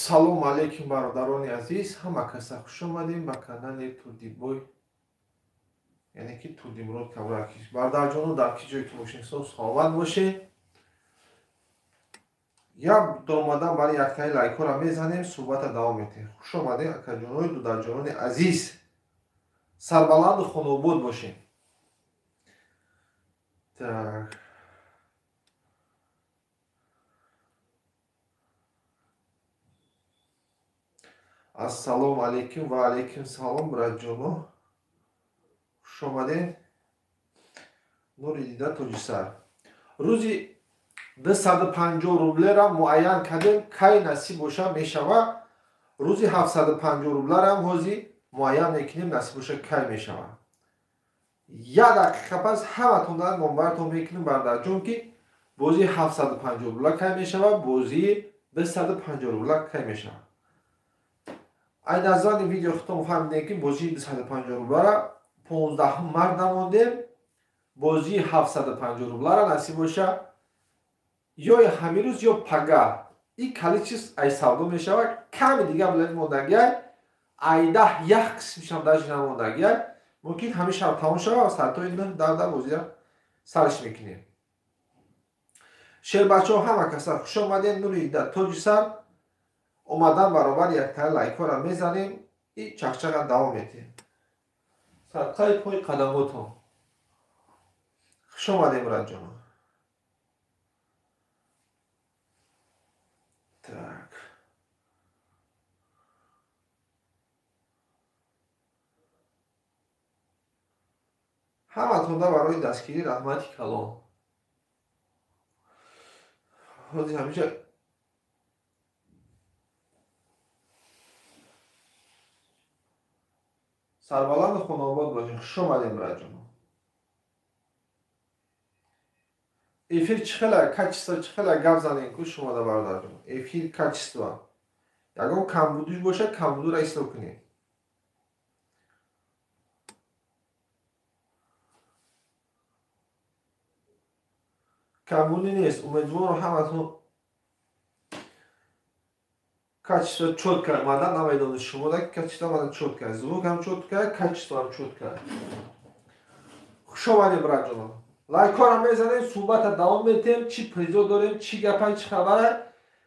Салом алейкум бародарони азиз, ҳама каса хуш омадем ба канали Турдибой, яъне ки Турдимурод Кабракиш. Бародарҷону дар ки ҷои ки бошед саломат бошед. Як омадан барои яктаи лайкора мезанем, суҳбата давом метем. Хуш омадем акаҷонои дударҷонони азиз. Сарбаланду хонобод бошед. Так. Ассалому алейкум ва алейкум салом братҷоно. Хуш омадед. Нури дида Тоҷисар. Рӯзи 250 рублера муайян кардем, кай насиб боша мешава. Рӯзи 750 рублера ҳозир муайян мекунем, насиб боша кай мешава. Як дақиқа пас ҳаматон дар номбартон мекунем бародарҷон ки бози 750 рубла кай мешава, бози 250 рубла кай мешава. Ай названи видео хутон фаҳмидем ки бози 250 рублара 15 март намондем, бози 750 рублара насиб боша ё ҳамин рӯз ё пага. Ин количество ай савдо мешава. Ками дига билет мондагиай айда як қисмишам даже намондагиай мумкин ҳамешаро тамом шава ва сартои 9 дарда бозира сарш мекунем. Шербачо ҳама каса хуш омадед. Нури дида Тоҷисар. омадан баробар яктаи лайкора мезанем, и чақчаqa давом метем. Садқаи пои қадамотон. Хуш омадем братҷоно. Так. ҳаматонда барои дастгирии раҳмати калон. ҳозир ҳамиша Сарбаланду хонобод бошед. Хуш омадем братҷоно. Эфир чӣ хела качество чӣ хела гап занем ку шумода бародарҷон. Эфир качество. Ягон камбудуш боша камбудура исло кунем. Камбуди нест. Умедворам ҳаматон качество чётко омада, намедонед шумо да качество омада чётко. Звук ҳам чётко, качество ҳам чётко. Хуш омадед братҷоно. Лайкора мезанем, суҳбата давом метем, чӣ призо дорем, чӣ гапай, чӣ хабара.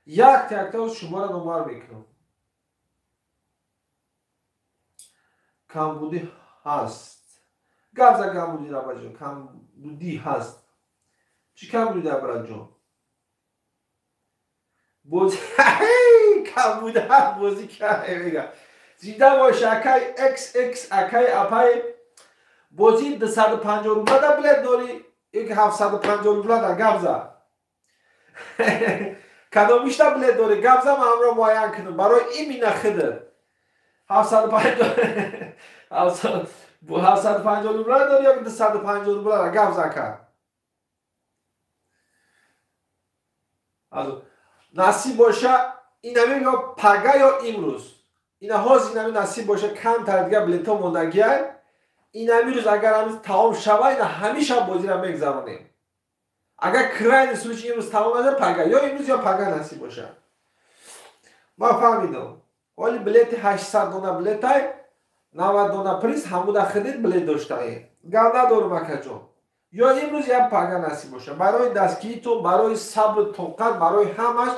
Якта шуморо номар мекунам. Камбуди ҳаст. Гап за камбуди братҷон. Камбуди ҳаст. Чӣ камбуди братҷон? бози камбуди ҳаст бози кай мега. Зинда бош акай XX акай апай. Бози 250 рубла да билет дори, ёки 750 рубла да гап за. Кадомишта билет дори гап за, ман ҳамро муайян кунам. Барои ин мина хидр 750 рубла дори ёки 250 рубла да гап за ка. Насиб боша инами ё пага ё имрӯз. Ина ҳозир инами насиб боша камтар дига билетҳо мондагиай. Инами рӯз агар ҳамиз тамом шава, ина ҳамеша бозира мегзаронем. Агар крайни случай имрӯз тамом наша пага, ё имрӯз ё пага насиб боша. Ман фаҳмидам. Оли билети 800 дона билетай 90 дона приз ҳамуда хидед билет доштае. Гап надорум акаҷон. Ё имрӯз як пага насиб боша. Барои дастгиритон, барои сабру тоқат, барои ҳамаш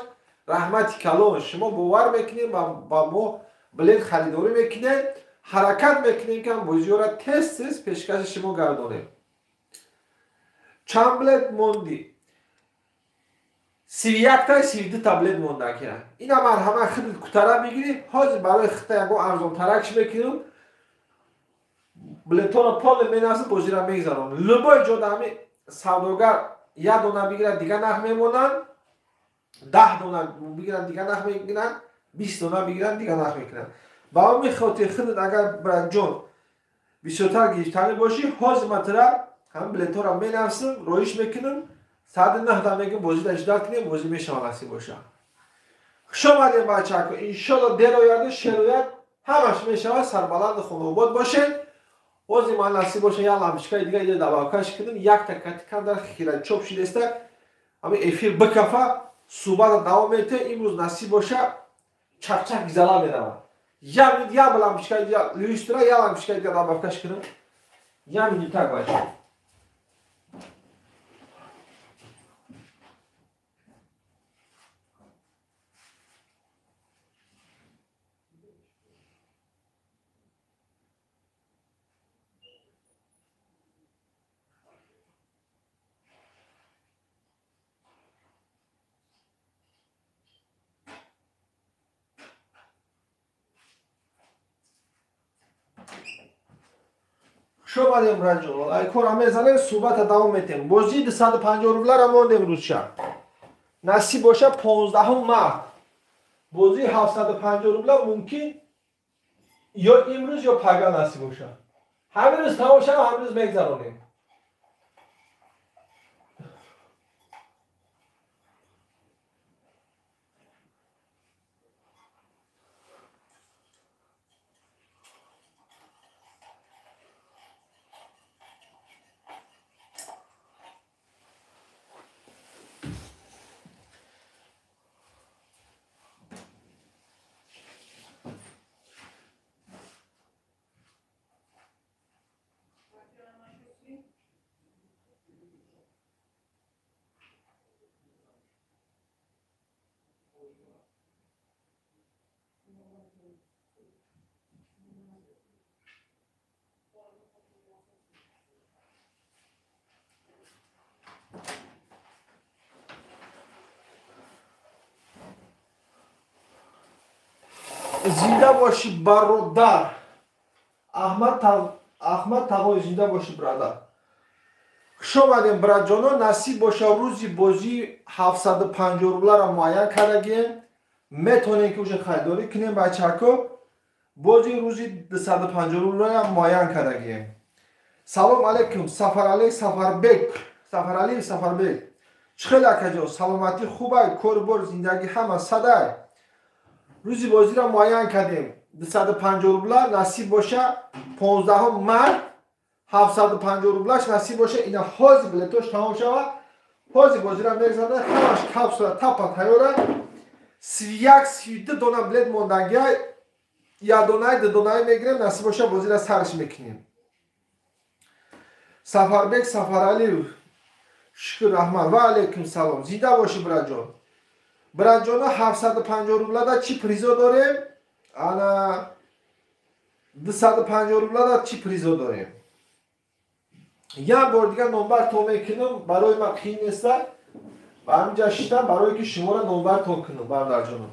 раҳмати калон. Шумо бовар мекунед ба мо билет харидорӣ мекунед, ҳаракат мекунем ки бозиёра тез пешкаши шумо гардонем. Чанд билет монди? 31 та 32 та билет мондагиа. Ина марҳама хидит кутара бигирӣ. Ҳозир барои хита ягон арзонтаракш мекунем. Билетҳоро поле менасib бозира мегзарон. Любой ҷода ҳами савдогар 1 дона бигирад дига нах мемонанд, 10 дона бигирад дига нах мекунанд, 20 дона бигирад дига нах мекунанд. Ба ҳамин хотир хидит агар братҷон бисёртар гирифтани бошӣ, ҳозир матара ҳам билетҳоро менависим, роиш мекунам, 109 да мегӯм бозира иждат кунем, бозӣ мешава насиб боша. Хуш омадед бачако. Иншоалло дерояду шероят ҳамаш мешава. Сарбаланду хонобод бошед. ҳозир ман насиб боша як лампочкаи дига ида давакаш кунем, якта катиканда хира чоп шидеста ҳамин эфир бикафа суҳбата давом метавад. Имрӯз насиб боша چک زلا میروم. یا بلام شکایت یا لیسترا یا بلام شکایت یا دابافکش کنم. یا میلیتا باشه. شما دیم راجو. ای کار میزنه صحبت دوام میتیم. بازی 250 روبل را ماند امروز شب. نصیب باشه 15 ماه. بازی 750 روبل ممکن یا امروز یا پگاه نصیب باشه. همین روز تمام شد و همین روز میگذرونیم. زنده باشی برادر. احمد تقوی زنده باشی برادر. خوش آمدیم برادر جانو. نصیب باشه روزی بازی 750 روبل را معین کردیم. میتونیم که اوش خریداری کنیم بچه‌ها. بازی روزی 250 روبل را معین کردیم. سلام علیکم. سفر علی. چخیل اکجا سلامتی خوبه. کوربور زندگی همه صدای. روزی بازی را معین کردیم. 250 روبل نصیب باشه 15 مرد 750 روبلش نصیب باشه. اینا حاضی بلیتوش تمام شود. حاضی بازی را میگذارده. همش کپسول تاپا تیاره. 31-32 دونه بلیت موندگی. یا دو دونه میگیریم. نصیب باشه بازی را سرش میکنیم. سفر علی. شکر رحمان و علیکم سلام. زنده باشی برادر جان. برادر جان 750 روبل دا چی پریزو داریم؟ انا 250 روبل دا چی پریزو داریم؟ یک بار دیگه نمبر تو میکنم برای من خیلی نیست و همینجا شدم برای که شما را نمبر تو کنم برادر جان.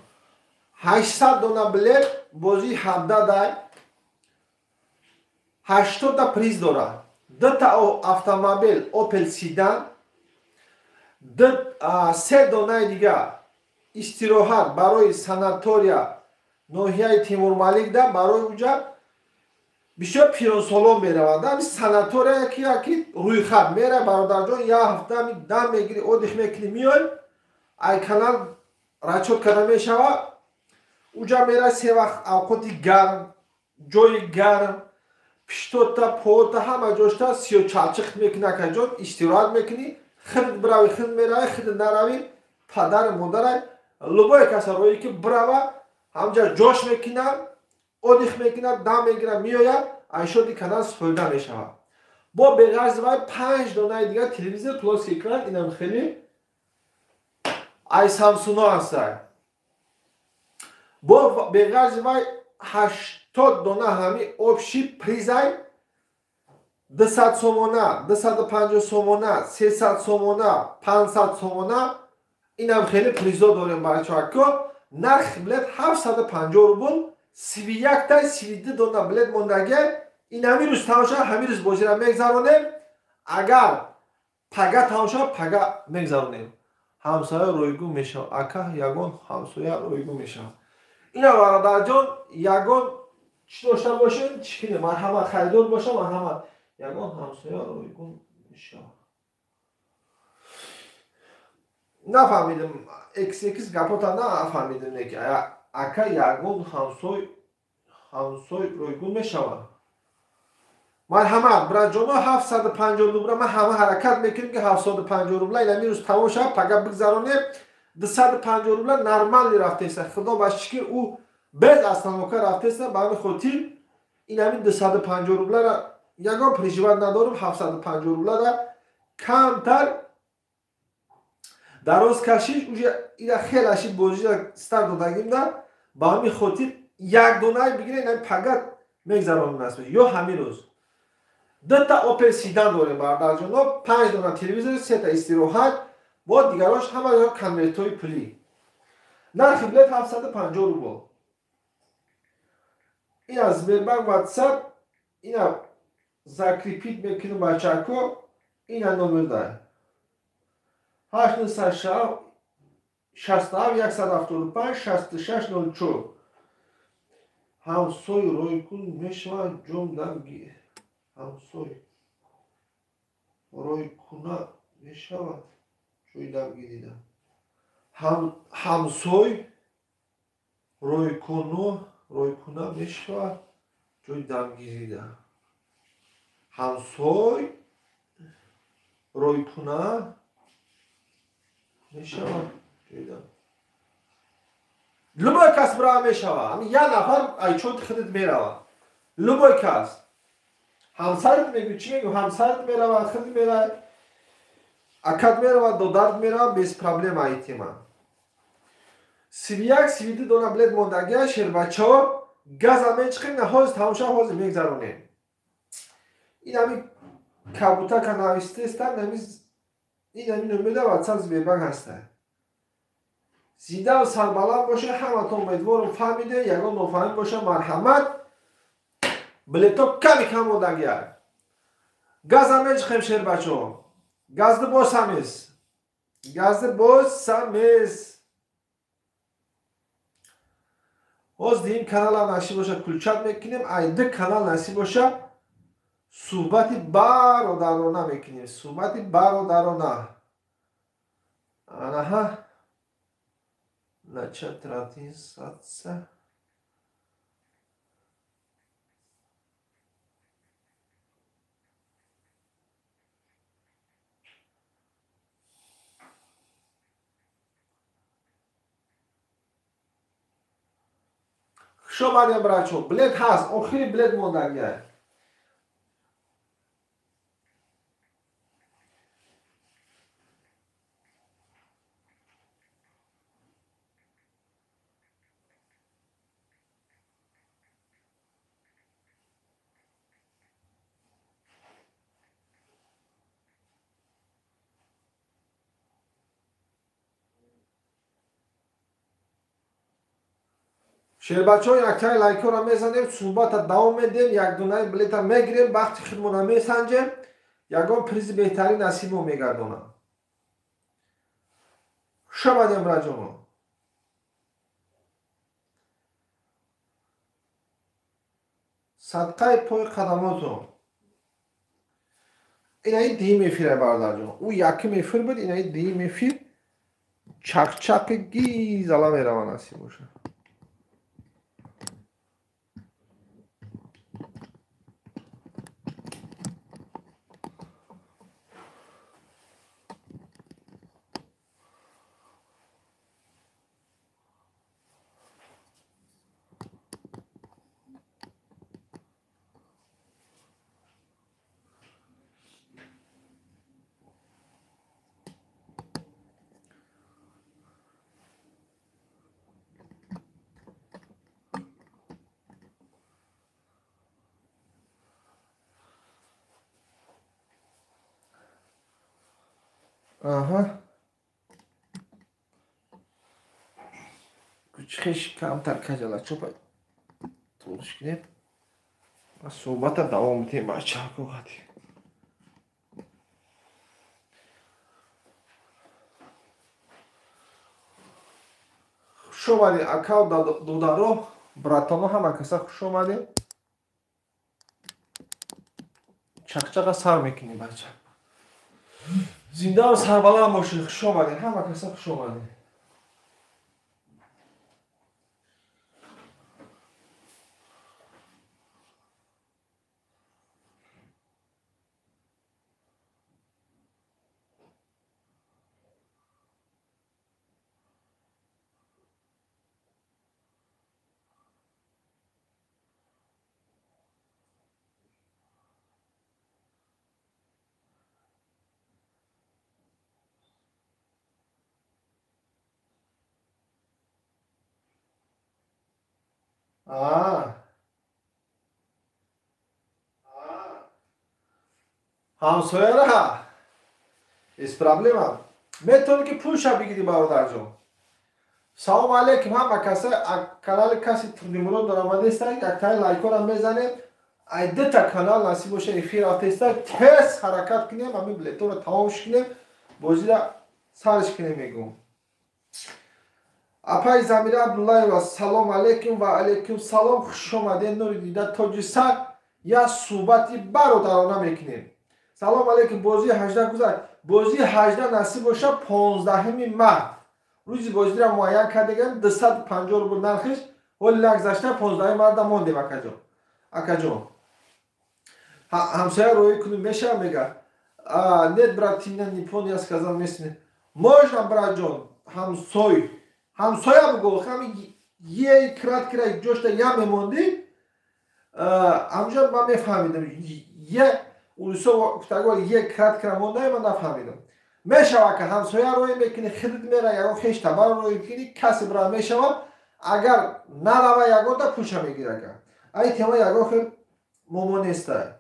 800 دونه بلیت بازی 17 دای 80 تا پریز داره. 2 تا автомобиль اوپل سیدان. 3 دونه دیگه استراحت برای ساناتوریا ناحیه تیمور ملیک ده برای اونجا بسیار پیران سالان میروند. همین ساناتوریا که روی خط میره برادر جان. یا هفته می دم میگیری اودش میکنی میای ای کانال رچوت کرده میشوه. اونجا میره 3 وقت اوقاتی گرم جای گرم پشتوتا پوتا همه جاشتا سیو چالچخ میکنه که جان استراحت میکنی. خرد براوی خرد میروی خرد نروی پدر مادر لبای کسا روی که براوی همجا جاش میکنه اودیخ میکنه دم میگیره میاید ایشادی کانال سفیده میشوه. با بغرز وای 5 دونه دیگه تلویزیون پلاس اکران اینم خیلی ای سامسونگ هستن. با بغرز وای 80 دونه همی آپشی پریزای 200 سومونه 250 سومونه 300 سومونه 500 سومونه اینم خیلی پریزا داریم بچه‌ها که نرخ بلیت 750 روبل 31 تا 32 دونه بلیت موندگی. این همین روز تماشا همین روز بازی را میگذرونیم. اگر پگاه تماشا پگاه میگذرونیم. همسایه رویگو میشه اکا یگون همسایه رویگو میشه. اینا برادر جان یگون چی داشته باشین چی مرحمت خریدار باشه مرحمت یگون همسایه رویگو میشه. نفهمیدم اکس گپوتا نفهمیدم که اکا یگون همسای رویگون میشوه. مرحمت برای جانا 750 روبل من همه حرکت میکنیم که 750 روبل این روز تمام شد پگاه بگذرانیم. 250 рубля нормали рафтеста. Худо ба шукр ӯ без остановка рафтеста. Ба ҳамин хотир ин ҳамин 250 рубляро ягон приживат надорим. 750 рубляро камтар дароз кашиш уже ира хелаши бозиро стар додагимда. Ба ҳамин хотир як донае бигире ин ҳамин пагат мегзароним аст. Ё ҳамин рӯз 2 та Opel Sedan дорем бародарҷоноб, 5 дона телевизор, 3 та истироҳат, бо дигарош ҳамаро конвертҳои пулӣ. Нархи билет 750 рубл. Ина Сбербанк WhatsApp, ина закрепит мекунем бачако, ина номер дай. 896 175 6604. ҳамсой ройкун мешавад ҷом дамги. ҳамсой ройкуна мешавад ҷои дамгирида. ҳамсой ройкуна мешавад ҷои дамгирида. ҳамсой ройкуна мешавад ҷои дамгирида. любой кас бирава мешавад. ҳамин як нафар айчоти худат меравад. любой кас. ҳамсарат мегӯ чӣ мегӯ? ҳамсарат меравад, худ меравад, акат меравад, додарат меравад, без проблема ай тема. 31 32 дона билет мондагия шербачао газа мечиқем на ҳоз тамоша ҳозир мегзаронем. ин ҳамин кабутака навистестам ин ҳамин номеда WhatsApp Сбербанк ҳаста. зинда ва сарбаланд боша, ҳаматон умедворам фаҳмиде, ягон нофаҳим боша марҳамат. Билето ками кам мондагия. Газа мечиқем шербачо. Газды босамез. Газды босамез. ҳозир ин канала насиб боша кулчат мекунем, айда канал насиб боша суҳбати бародарона мекунем. Суҳбати бародарона. Анаҳа. Начат трансляция. Шо бадем брачо, билет ҳаст, охири билет мондагия. шербачаҳо яктаи лайкҳоро мезанем, суҳбата давом медем, якдонаи билета мегирем, вақти худмона месанҷем, ягон призи беҳтарин насибо мегардонам. шабадем раҷоно. садқаи пои қадамотон. инаи диҳим эфире бародарҷон. ӯ яким эфир буд, инаи диҳим эфир чақчақи гизала мерава насиб боша. Aha. Kuchqish kamtar kajala cho'pay. To'g'ri kinib. Suhbatda davom etayim barchaga hadi. Xush omading aka va dodaro, bratano hamma kasa xush omading. Chaqchaqa sar mekining barcha. Zinda va sarbaland boshing, xush omading, hamma kasa xush omading. همسایه را اس پرابلم هم میتونی که پولش بگیری برادر جان. سلام علیکم همه کسی کانال کسی تردیمونو در آمده است یک تای لایک را میزنه ای دو تا کانال نصیب باشه اخیر آته است تیز حرکت کنیم همین بلیتو رو تمامش کنیم بازی را سرش کنیم میگم اپای زمیر عبدالله و سلام علیکم و علیکم سلام خوش آمدین نوری دیده تاجیسر یا صحبتی برادرانه میکنیم. سلام علیکم بازی 18 گذشت بازی 18 نصیب باشه 15 ماه روزی بازی را معین کردیم 250 رو بود نرخش ولی لگذشته 15 مرد ماندیم اکا جان همسایه روی کنیم میشه میگه нет брат ты меня не понял я сказал местный можно брат جان همسایه بگو همین یه کرات کرای جوشتا یا میموندی همجا من میفهمیدم یه اولوسا گفتگو یه کرات کرا مونده من نفهمیدم میشوه که همسایه روی میکنی خرید میره یکو خیش تبر روی میکنی کسی برای میشوه اگر نلوه یکو دا پوشه میگیره که ای تیما یکو خیلی مومون نیسته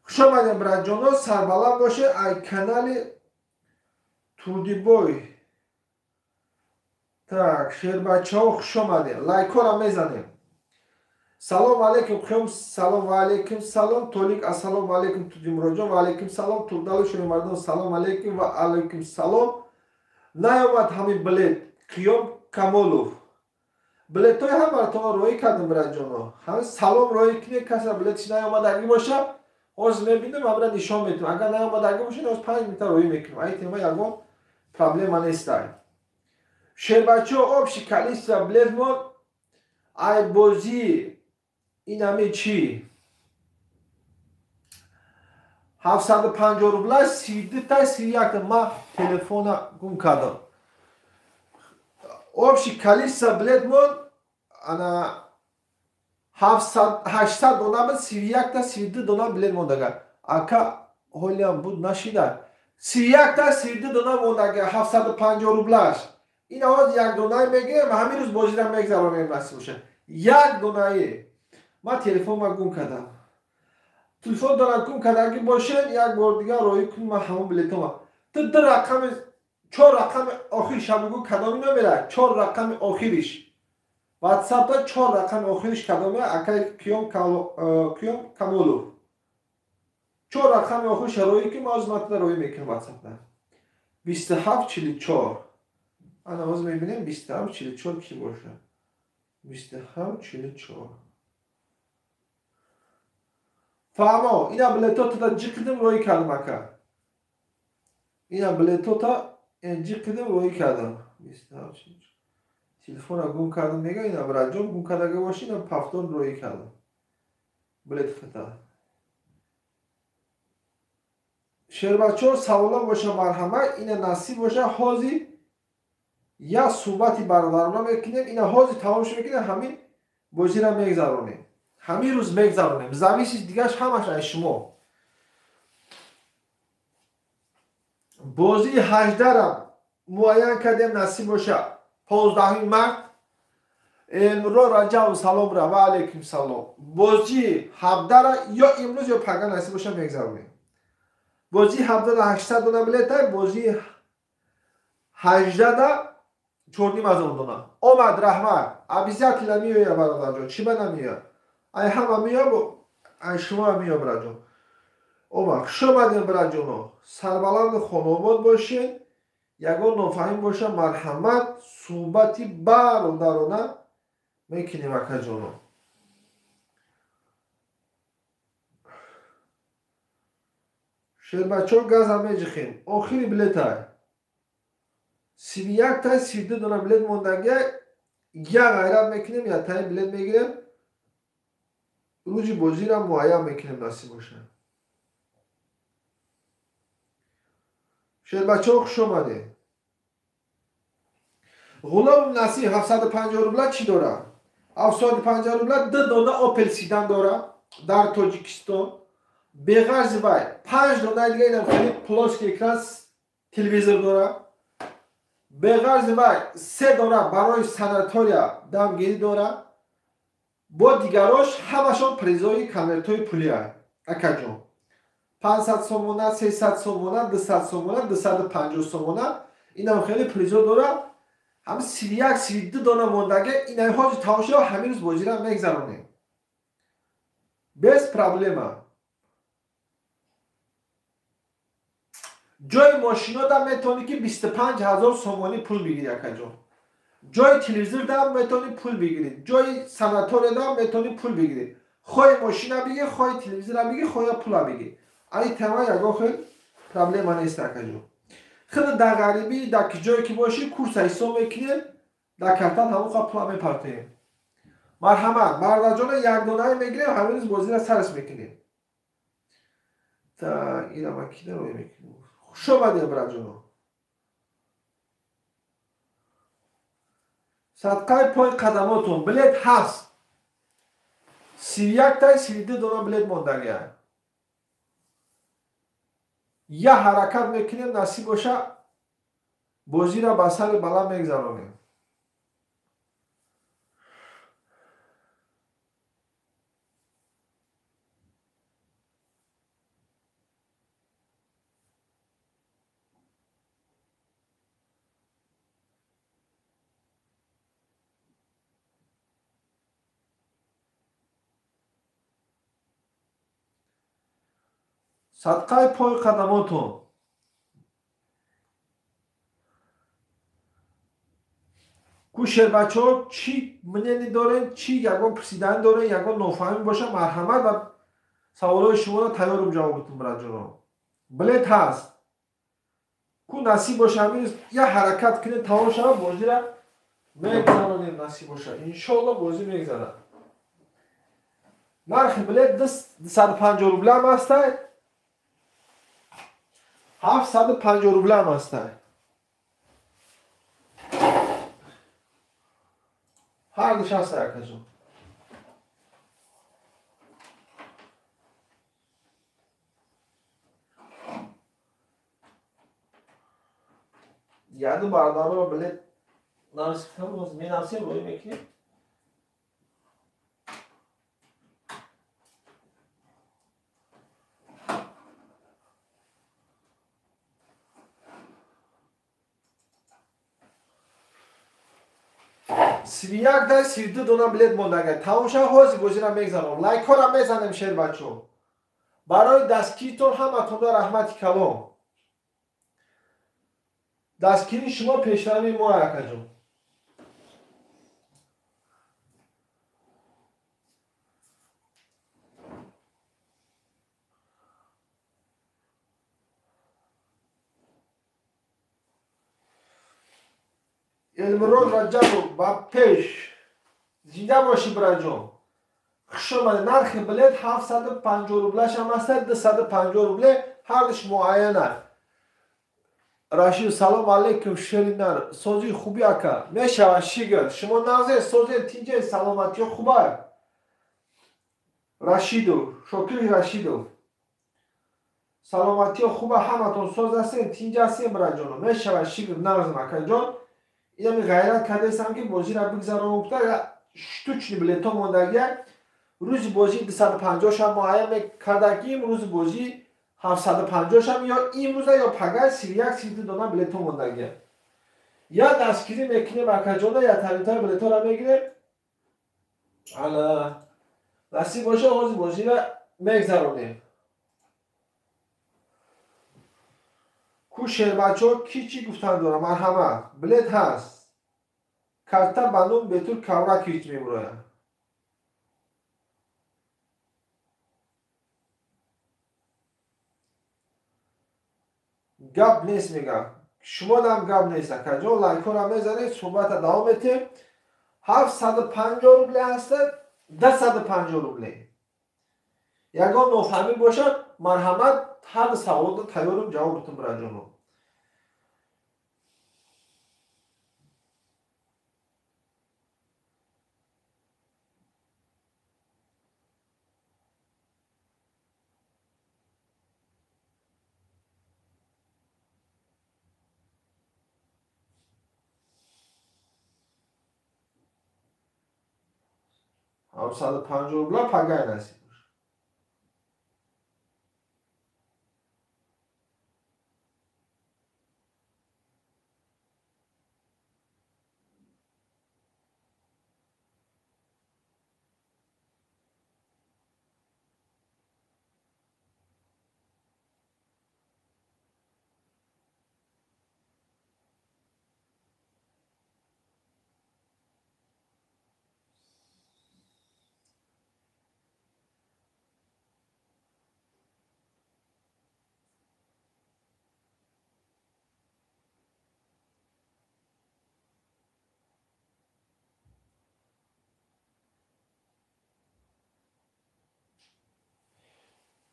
خوش آمدیم برای جانو سربلند باشه ای کانال تودی بوی так شیر بچه ها خوش آمدیم لایک ها را میزنیم سلام علیکم خیام سلام و علیکم سلام تولیک السلام علیکم تودی مراجعه و علیکم سلام تودالو شوی مردم سلام علیکم و علیکم سلام نیامد همین بلیت خیام کمالوف بلیت های هم براتون روی کردم برای جانو همین سلام روی کنی کسی بلیتش نیامد اگه باشه از میبینم همراه نشان میتونم اگر نیامد اگه باشه از 5 میتر روی میکنم ای تیما یکم پرابلم نیست شیر بچه ها آب شکلیست و بلیزمون ای بازی این همه چی 750 روبل 32 تا 31 ما تلفن گم کردم آب شکلیست و بلیزمون انا 800 دلار 31 تا 32 دلار بلیز موندگه اکا هولیم بود نشیده 31 تا 32 دلار موندگه 750 روبلش این آواز یک دونایی میگه و همین روز بازی را میگذارم بسته باشه یک دونایی ما تلفن ما گم کردم تلفن دارم گم کردم که باشه یک بار دیگه روی کنم ما همون بلیتم تو در رقم 4 رقم آخرش هم بگو کدامی نمیره 4 رقم آخرش واتساپ تا 4 رقم آخرش کدامه اکای کیوم کمولو 4 رقم آخرش روی که ما از مطلب روی میکنم واتساپ تا 2744 انا باز میبینیم 2744 کی باشه 2744 فهمو اینا بلیتو تا جی کردم روی کردم اکا اینا بلیتو تا جی کردم روی کردم 2744 تلفن را گم کردم میگه اینا برای جان گم کرده باشی اینا پفتون روی کردم بلیت فتا شیر بچه ها سوالا باشه مرحمه اینا نصیب باشه حاضی یا صحبتی برادرانه میکنیم اینا حاضی تمام شد میکنیم همین بازی را میگذارونیم همین روز میگذارونیم زمیش دیگرش همش از شما بازی 18 را معین کردیم نصیب باشه 15 مرد امروز راجع و سلام را و علیکم سلام بازی 17 را یا امروز یا پگاه نصیب باشه میگذارونیم بازی 17 را 800 دونه بلیت بازی 18 را چورنیم از اون دونه آمد رحمت عبیزت نمیه یا برادر جان چی به نمیه ای همه میه ای شما میه برای جان اومد شما دیم برای جانو سربلند خانواد باشین یگان نفهیم باشه مرحمت صحبتی برادرانه میکنیم اکا جانو شیر بچه ها گز همه جخیم آخری بلیت های 31 تا 32 دونه بلیت موندگه یا غیرت میکنیم یا تایی بلیت میگیریم روزی بازی را معین میکنیم نصیب باشه شیر بچه ها خوش آمده غلام نصیب 750 روبل چی داره؟ 750 روبل 2 دونه آپل سیدن داره در تاجیکستان بغرض وای 5 دونه دیگه اینم خیلی پلاس که اکران تلویزیون داره بغرض وای 3 دونه برای ساناتوریا دمگیری داره با دیگراش همشون پریزای کنورتوی پولی هست. اکجون 500 سومونه، 300 سومونه، 200 سومونه، 250 سومونه. این هم خیلی پریزا داره. هم 31 32 دانه موندگه این ها تاوشه و همین روز بازی را میگذرونه. bez problema. جای ماشینا در میتونی که 25,000 سومانی پول بگیری اکجون. جای تلویزیون در میتونی پول بگیری. جای سناتور در میتونی پول بگیری. خواه ماشینا بگی، خواه تلویزیون بگی، خواه پول بگی. این تمام یکو خیلی پرابلم نیست اکجون. خیلی در غریبی در جایی که باشی کورس حساب میکنی در کارتان همون خواه پول میپرتیم. مرحمت مردجان یک دانه میگیریم همین روز بازی را سرش میکنیم. تا این هم اکیده روی میکنیم. شو بده برجانو. صدقای پای قدماتون بلیت هست. 31 تا 32 دانه بلیت موندگه. یا حرکت میکنیم نصیب باشه بازی را به سر بلا میگذارونیم. صدقای پای قدماتون. کوشر بچه ها چی منینی دارن چی یکان پرسیدن دارن یکان نفهمی باشه مرحمت و سوالای شما را تیارم جوابتون برجانم. بلیت هست. کو نصیب باشه همین یه حرکت کنه تمام شد بازی را میگذارونیم نصیب باشه انشالله بازی میگذاره. نرخ بلیت 250 روبله هم هسته 750 روبله هم هسته. هر دوش هسته یکجون. یادو برنامه رو بلیت نرسیدم باز می نرسیم روی میکنیم. سی یک در 32 دونه بلیت موندگه. تمام شد حاضی بازی را میگذارم. لایک ها را میزنم شیر بچه. برای دستگیرتون هم اتونده رحمتی کلام. دستگیری شما پیشنهادی ما یکجون. علمرون رجب و پیش زیده باشی برجام. شما نرخ بلیت 750 روبلش هم هست 250 روبله هر دش معاینه. راشید سلام علیکم شیرینر سوزی خوبی اکا میشه شیگر شما نازه سوزی تینجه سلامتی خوبه راشیدو شکری راشیدو سلامتی خوبه همتون سوز هستین تینجه هستین برجانو میشه شیگر نازم اکا جان اینم غیرت کرده ایستم که بازی را بگذارم اکتا شتوچنی بلیتا موندگه روز بازی 250 شم معایم کردگیم روز بازی 750 شم یا این روزه یا پگه 31 32 دانه بلیتا موندگه یا دستگیری میکنه مرکجانه یا تریتای بلیتا را میگیره حالا نصیب باشه روز بازی را میگذارونیم. کو شیر بچه ها کی چی گفتن دارم مرحمت بلیت هست کارتا بانون به طور کورا کیچ میبروه گپ نیست میگم شما دم گپ نیست کجا لایک ها را میزنید صحبت دوام میتیم 750 روبله هست 250 روبله یکان نفهمی باشد مرحمت هر سوال تیارم جوابتون برجانم. 750 рубля пагай насиб бош.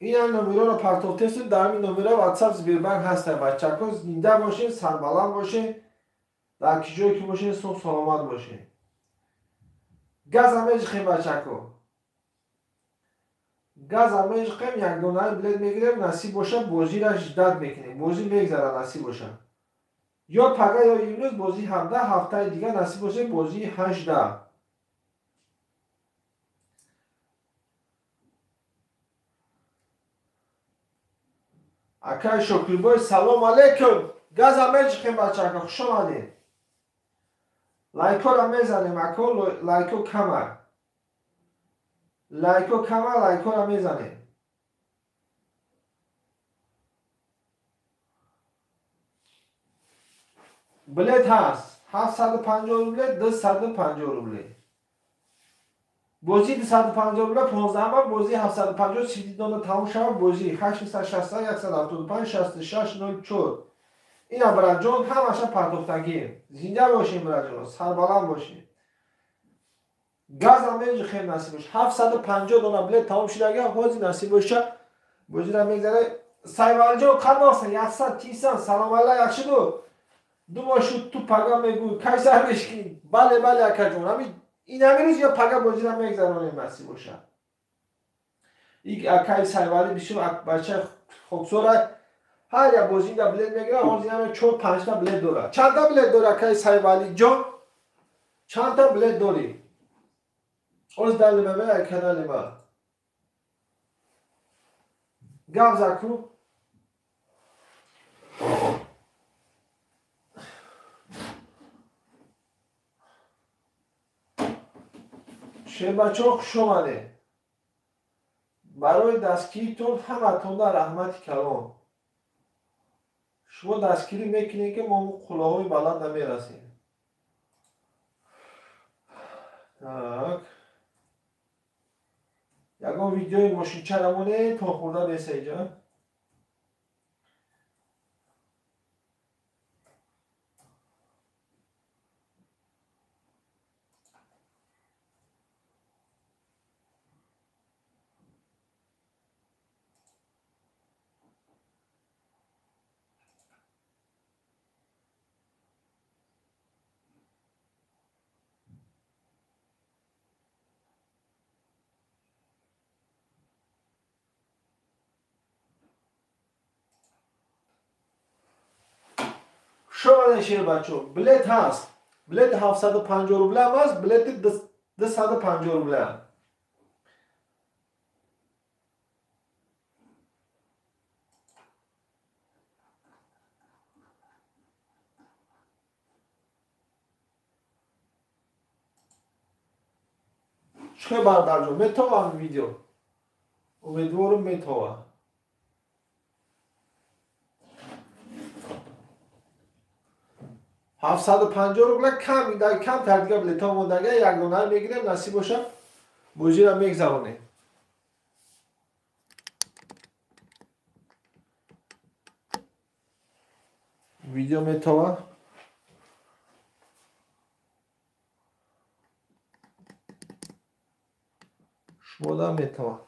این هم نمره رو پرتاب تست در این نمره واتساپ زبیربنک هسته بچه ها زنده باشین سربلند باشین در کجایی که باشین صبح سلامت باشین گاز همه خیم بچه ها گاز همه خیم یک دونه بلد میگیریم نصیب باشه بازی را شدت میکنیم بازی میگذره نصیب باشه یا پگه یا امروز بازی 17 هفته دیگه نصیب باشه بازی 18 اکای شکری بای سلام علیکم گاز همه خیم بچه ها خوش آمدین لایکو را میزنیم اکا لایکو کمر لایکو را میزنیم بلیت هست 750 روبله 250 روبله بازی 250 روبله 15 ما بازی 750 سیدی دانه تموم شد بازی 860 175 66 04 اینا برای جان همش پرداختگی زنده باشین برای جان سربلند باشین گاز همه خیلی نصیب باشه 750 دانه بلیت تمام شد اگه حاضی نصیب باشه بازی را میگذره سایوال جان قرباسن 100 300 سلام علیکم یخشدو دوما شد تو پگا میگوی کای سر بشکین بله اکا جون این همین روز یا پگا بازی را میگذرانیم نصیب باشه یک اکای سایوالی بشیم بچه خوکسوره هر یا بازی را بلیت میگیره حاضی همه 4-5 تا بلیت داره چند تا بلیت داره اکای سایوالی جان چند تا بلیت داری از دلیمه به اکا دلیمه گفت زکو شه بچه ها خوش آمده برای دستگیریتون همه تون در رحمت کلام شما دستگیری میکنید که ما کلاهای بلند نمیرسیم tak یکم ویدیوی ماشین چرمونه تا خورده بیسه اینجا شما نشیر بچه بلیت هست بلیت 750 روبله هم هست بلیت 250 روبله هم چه بردار جون میتوه هم ویدیو امیدوارم میتوه 750 روبله کم در کم تردیگه بلیت ها موندگه یک دونه میگیریم نصیب باشه بوجی را میگذرانیم ویدیو میتوه شما دا میتوه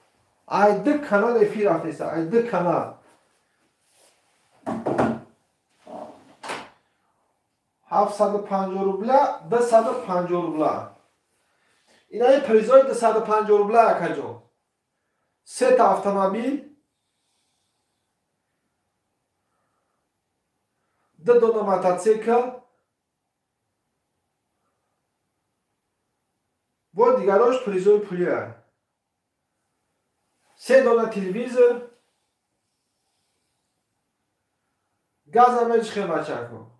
ایده کانال افیر رفتیسته ایده کانال 750 روبله 250 روبله اینا پریزای 250 روبله اکا جون 3 تا автомобиль 2 دونه мотоцикл با دیگراش پریزوی پولیه. 3 دانه تلویزیون. گاز همه چی خیلی بچه کن.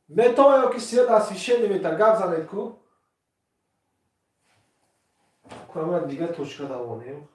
Meto je, ki si da священник гав занетку. Кога дига точка да вонем.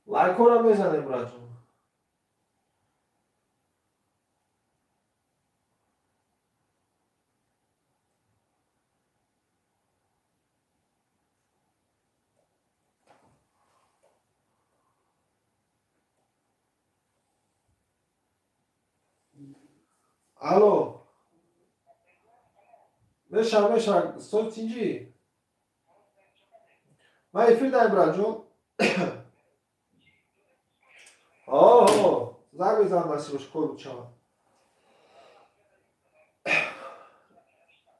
Лайкора мезанем братон. Алло. Меша, сот чинжи. Ма эфир даем братон. О, заг мезанем баси бош кор учава.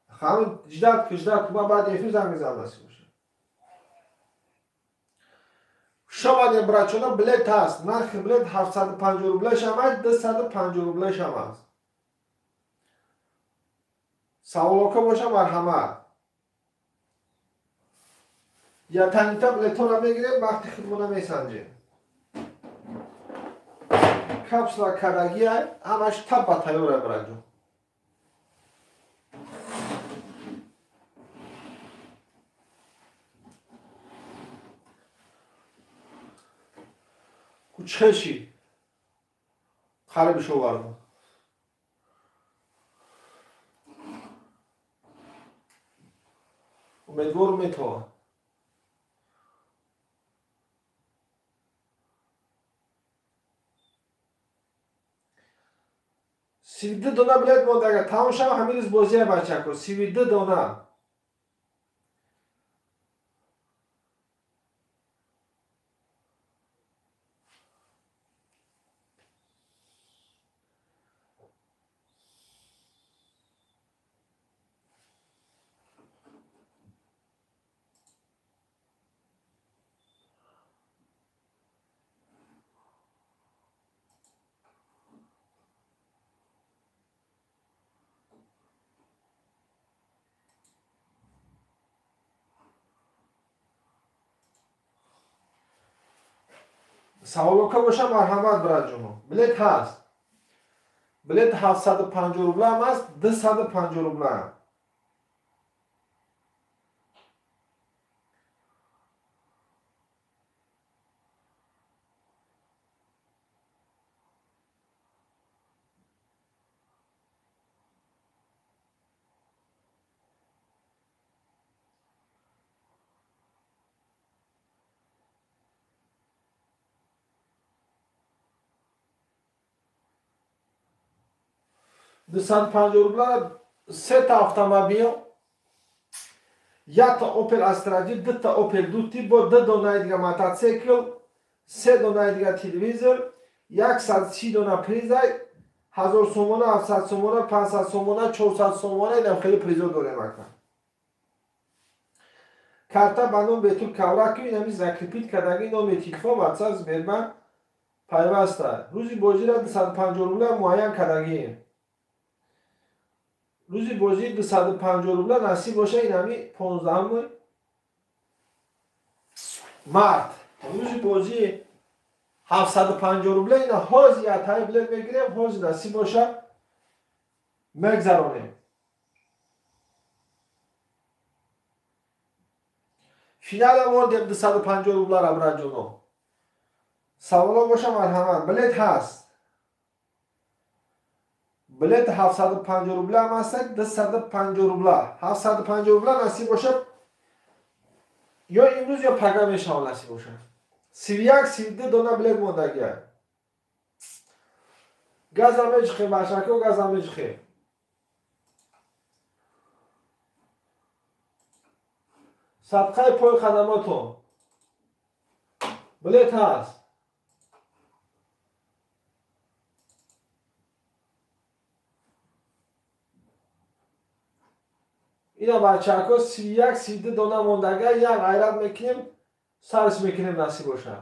Хамин ждат, ма баъд эфир заг мезанем баси бош. شما براتون بلیت هست. نرخ بلیت 750 روبلش هم هست. 250 روبلش هم هست. سوالوکا باشه مرحمت. یا تنیتا بلیتون رو میگیریم وقتی خودمون رو میسنجیم. کپسولا کدگی همش تب با تیاره براتون. چشی خرابش آوردم. امیدوارم میتونه. سیویده دونه بلیت مونده اگر تمام شما همین روز بازی بچه کن. سیویده دونه. سوالوکا باشه مرحمت برات جونم. بلیت هست. بلیت 750 روبله هم هست. 250 روبله هم. دویست پنجاه روبله 3 تا اتومبیل، 1 تا اوپل استرادی، 2 تا اوپل دوتی با 2 دانه دیگه موتورسیکل، 3 دانه دیگه تلویزیون، 130 دانه پریز، 1000 سومونه، 700 سومونه، 500 سومونه، 400 سومونه. اینم خیلی پریزو داره مکن. کارتا بانون به تو کورا که اینمی زکریپیت کدگی نام تلفن واتساپ زبرمن پیوسته. روزی بازی را 250 روبله معین کدگی. روزی بازی 250 روبله نصیب باشه اینمی 15 مارت. روزی بازی 750 روبله اینا حاضی اتای بلیت بگیریم. حاضی نصیب باشه مگذرانیم. فینال مورد 250 روبله را برای جونو. سوالا باشه مرحمت. بلیت هست. بلیت 750 روبله هم هست. 250 روبله. 750 روبله نصیب باشه یا امروز یا پگاه شام نصیب باشه. 31 32 دانه بلیت موندگی. گاز همه چی خیلی باشکه و گاز همه چی خیلی. صدقه پای خدماتون. بلیت هست. اینا بچه ها 31 32 دانه موندگه یک غیرت میکنیم سرش میکنیم نصیب باشه.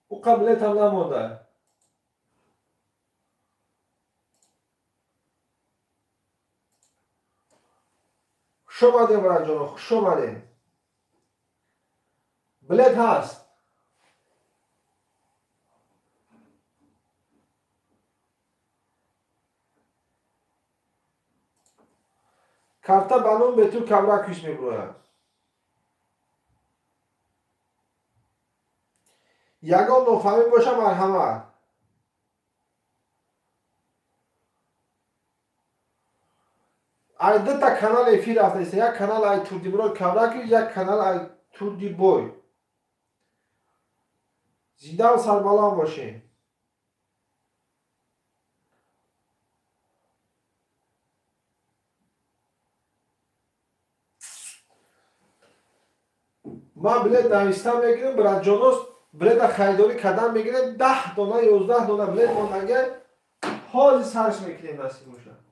او قبلیت هم نمونده. خوش آمدین برای جانو، خوش آمدین. بلیت هست. کارتا بانون به تو کبرا کش میبروید. یگان نفهمی باشه مرحمت. ای دو تا کانال افی رفته است. یک کانال ای توردی برو کبرا کش، یک کانال ای توردی بوی. زنده و سربلند باشین. ما بلیت نویسته میگیریم برای جانوس بلیت خریداری کردن میگیریم 10 دانه 11 دانه بلیت ماندگه حاضر سرش میکنیم نصیب باشه.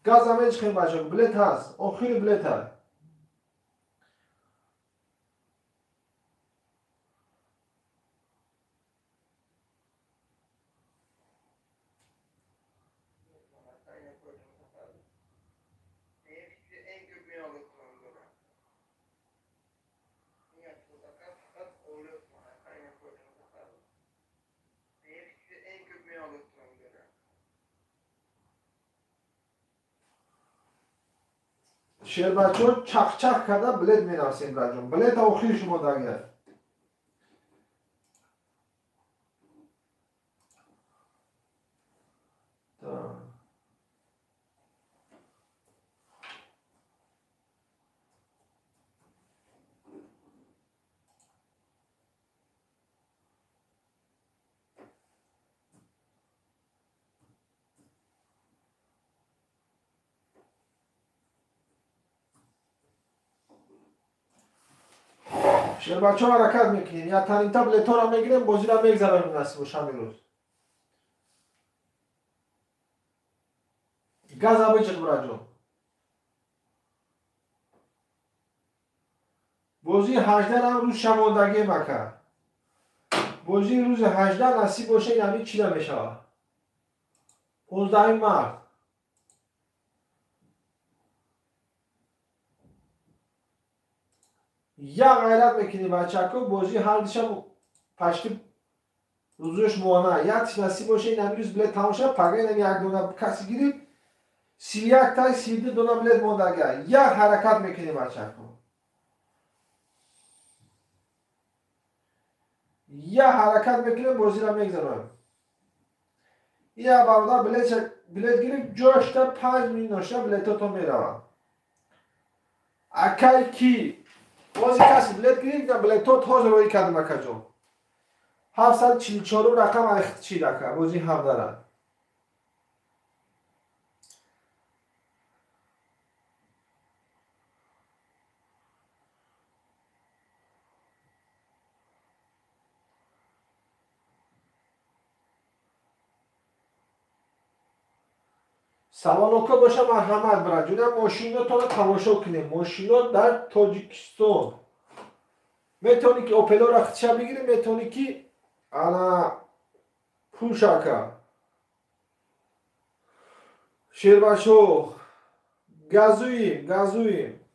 گاز همه چی خیلی بچه بلیت هست. آخری بلیت هست. شیر بچه ها چخ چخ کرده بلیت می نویسیم برجون. بلیت آخری شما داگر. شیر بچه ها حرکت میکنیم. یا تنین تا بلیت ها را میگیریم بازی را میگذاریم نصیب باشه همین روز. گاز هم بچه برجون. بازی 18 هم روز شماندگی مکه. بازی روز 18 نصیب باشه یعنی چی نمیشه. 15 مرد. یک غیرت میکنی بچه که بازی هر دیشم پشتی روزش موانه یک تیش نصیب باشه این همی روز بلیت تمام شد پگه این یک دونه کسی گیرید 31 تا 32 دونه بلیت موندگه یک حرکت میکنی بچه که یک حرکت میکنی بازی را میگذارم یک برادر بلیت گیرید جاش تا 5 مین نوشته بلیت تا میروه اکای کی بازی کسی بلیت گیرید بلیت تا روی کرده مکه جون 744 رقم اخت چی دکه بازی هم داره سوالوکا باشه مرحمت برای جونه ماشین تا رو تماشا کنیم ماشین در تاجیکستان میتونی که اوپلا را خدشه بگیریم میتونی که انا پوشاکا شیرباشو گازویم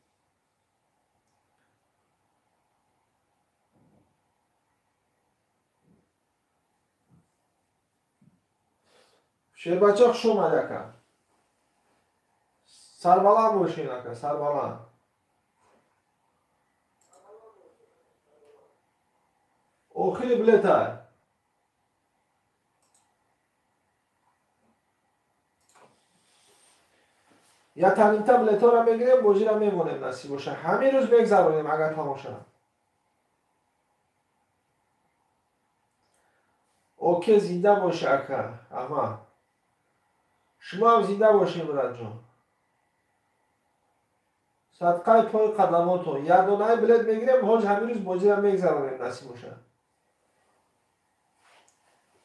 شیرباچه خوش اومده کن سربالان باشین اکا سربالان اوخیلی بلیت یا تا بلیط ها را میگیریم بازی را میمونیم نصیب باشه. همین روز بگذارونیم اگر تماشا. اوکی زنده باشه اکا. اما شما هم زنده باشیم براد جان. صدقه پای قدماتون. یا دونه بلیط میگیریم حاج همین روز بازی را میگذارونیم نصیب باشه.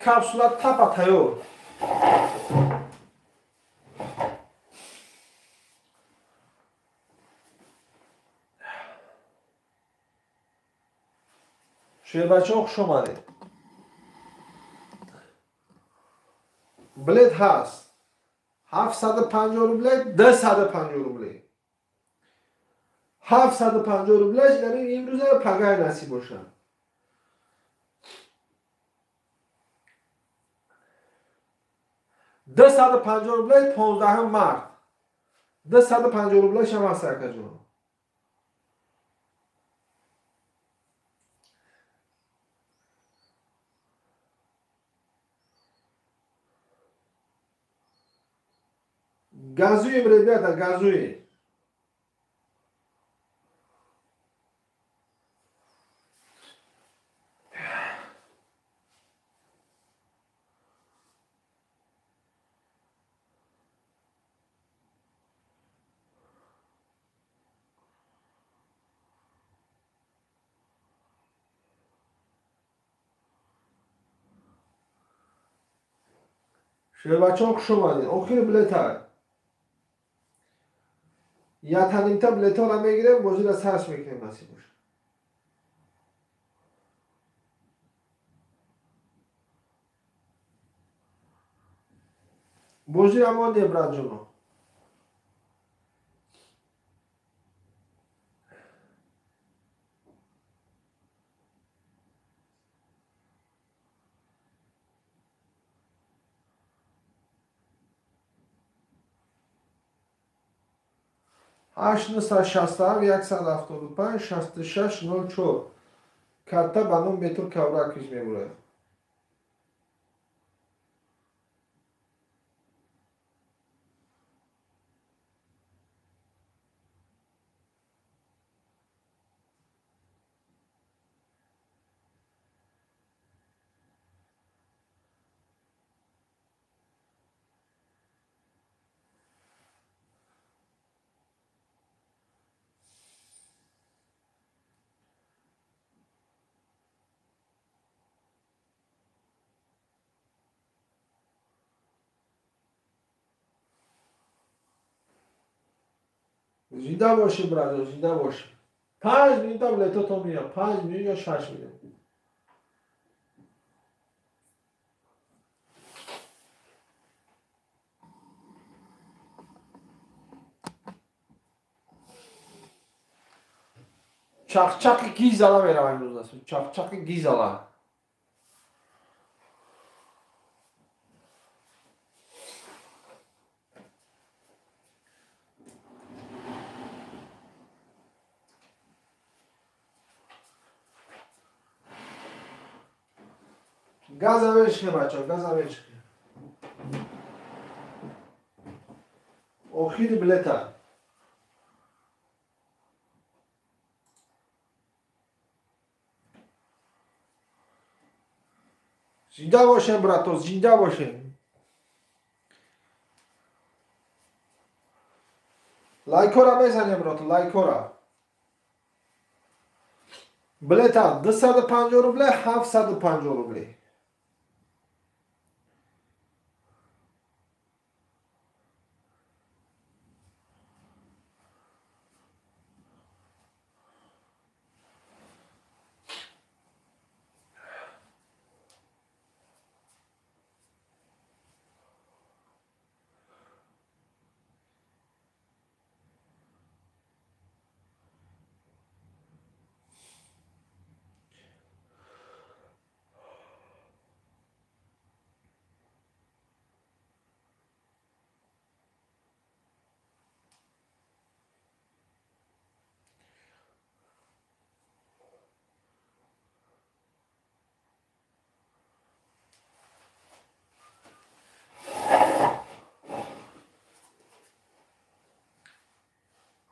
کپسولا تپا تیار. شوی بچه ها خوش آمده. بلیط هست 750 روبله 1050 روبله 750 روبله یعنی امروز پگاه نصیب باشه. 1050 روبله 15 مرد 1050 روبله شما سرکه جون. گازوی برای بیاد گازوی. شوی بچه ها خوش آمدین. آخر بلیط ها یا تا بلیط ها را میگیریم بازی را سرش میکنیم نصیب باشه. بازی را ماندیم براد جون. هشت نصد شست و 175 66 04 карта ба ном бетур кавракиш мебурад. زنده باشی برادر زنده باشی. 5 میلیون تا بلیطتون میاد 5 میلیون یا 6 میلیون. چاق گیزالا میرم امروز است. چاق گیزالا. گاز اوش که بچه ها گاز اوش که. آخیر بلیط ها. زنده باشین براتون زنده باشین. لایک ها را میزنیم براتون لایک ها را. بلیط ها 250 روبله 750 روبله.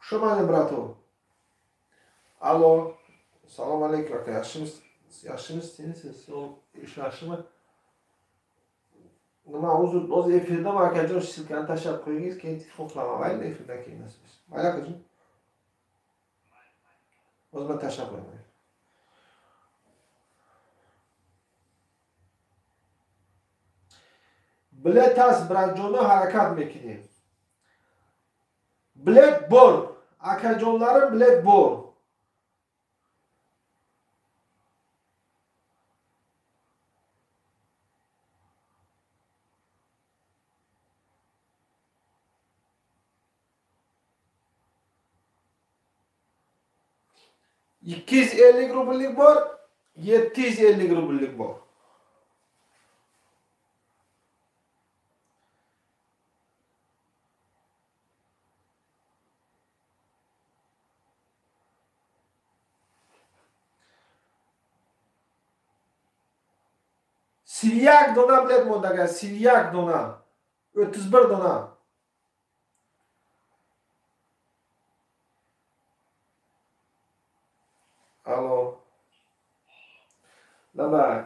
Şomani brato. Alo. Salam aleyküm. Yaşımız yaşımı. Nima o'z efirda man akajon silkani tashlab qo'yingiz, keyin ittifoqlama. Mayli, efirdan keyin nasib etsa. Mayli akajon. O'zim tashlab qo'yaman. Bilet tas bironjoni harakat mekinib. Bilet bor. Akajonlarim bilet bor. ₹250 bor, ₹750 bor. Siryak dona bilet mondaga, Siryak dona. 31 dona. Alo. Nima?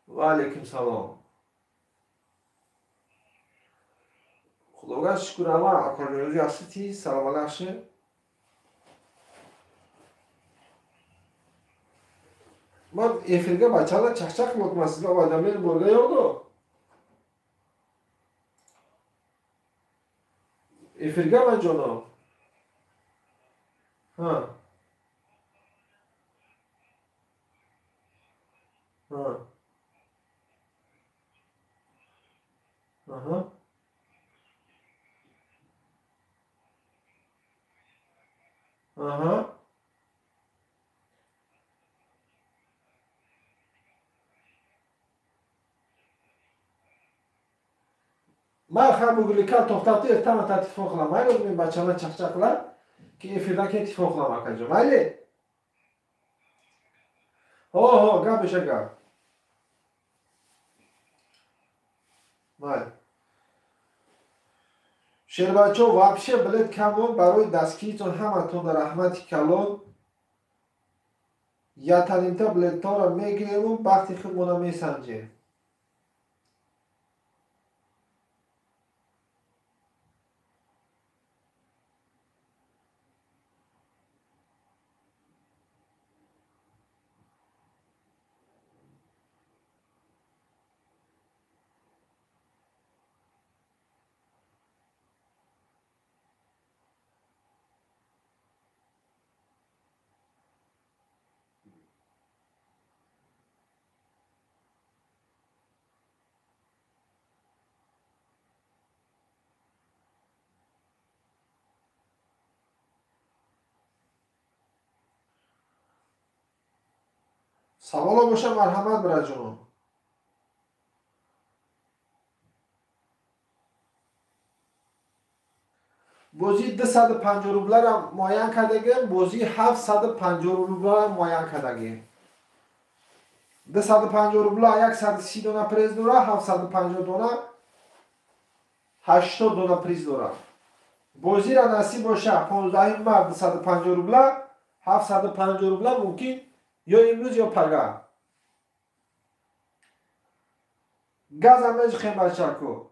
Va alaykum salom. Xudoga shukr, ama akajoningiz yaxshi-ti? Salomat yaxshi? Man efirga bachalar chaqchaq qilyapman, sizlar odamlar bo'lgan yo'qdi. Efirga man jonim. Ha. Ha. Aha. Aha. Man ham bugunlik to'xtatib, ertaman tatbiq qilaman. Mayli, men bachalar chaqchaqlar, keyin efirdan keyin tatbiq qilaman akajon. Mayli. Ho, gap o'sha gap. Mayli. Sherbachov, вообще bilet kamon барои дастгиритон ҳаматон раҳмати калон. Ятанимта билетҳоро мегирему, бахти худмона месанҷем. Savola boʻsha, marhamat birajonim. Bo'zi 250 rublar ham muayyan kardagim, bo'zi 750 rublar ham muayyan kardagim. 250 rublar 130 dona priz dora, 750 dona 80 dona priz dora. Bo'zi ra nasib boʻsha 15 mart 250 rublar, 750 rublar mumkin yo imrӯz yo пага. Газам меж хемачаку.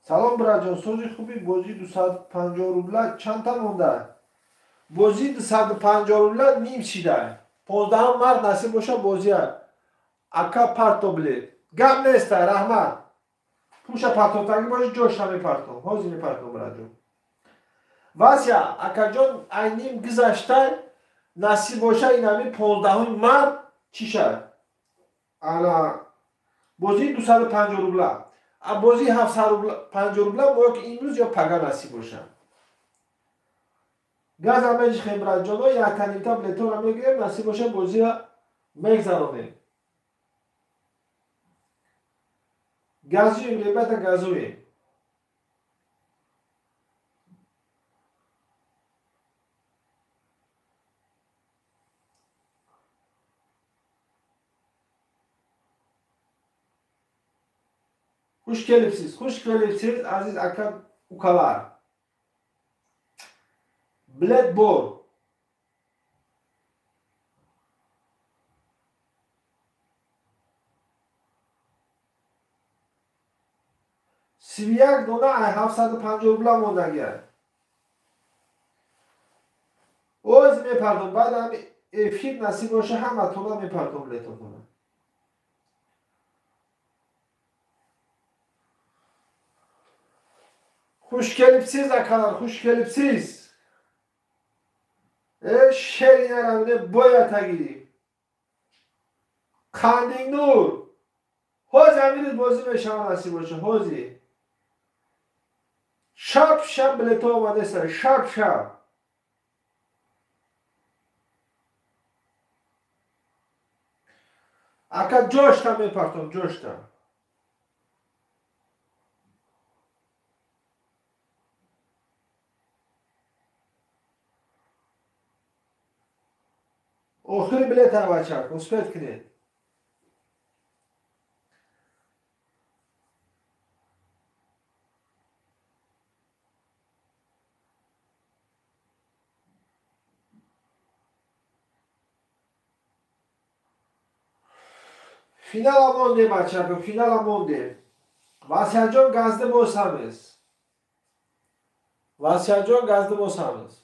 سلام براجان، سوزی خوبی؟ بازی 250 روبله چند تا مونده؟ بازی 250 روبله نیم چیده. 15 مرد نصیب باشه بازی ها. اکا پارتو بلید. گم نیست رحمت. پوش پارتو تنگی باشه جوش نمی پارتو. حوزی می پارتو براجان. واسیا اکا جان اینیم گذشته نصیب باشه این همی 15 مرد چی شد؟ انا بازی 250 روبله. بازی 750 روبله باید که امروز یا پگا نصیب باشه. گاز همهش خیمرات جانو یا تنیتا بلیتون رو میگیریم نصیب باشه بازی رو میگذرونیم. گازویم ربط گازویم. خوش کلیپسیز عزیز اکا اوکالار. بلیت بور. سیویک دونه 750 روبله موندگیه. اوز میپردم بعد هم افکیت نصیب باشه همه تونا میپردم بلیتو کنه. خوش کلیپسیز اکالار خوش کلیپسیز. شیری نرمونه باید تگیری. خاندینگ نور. حوز امیرید بازی میشم نصیب باشه حوزی. شب بلیتو آمده سر شب. اکا جاشتم میپرتم جاشتم. آخری بلیت هم بچه مثبت کنید. فینال هم مونده بچه فینال هم مونده. واسیان جان گازده باز همیز. واسیان جان گازده باز همیز.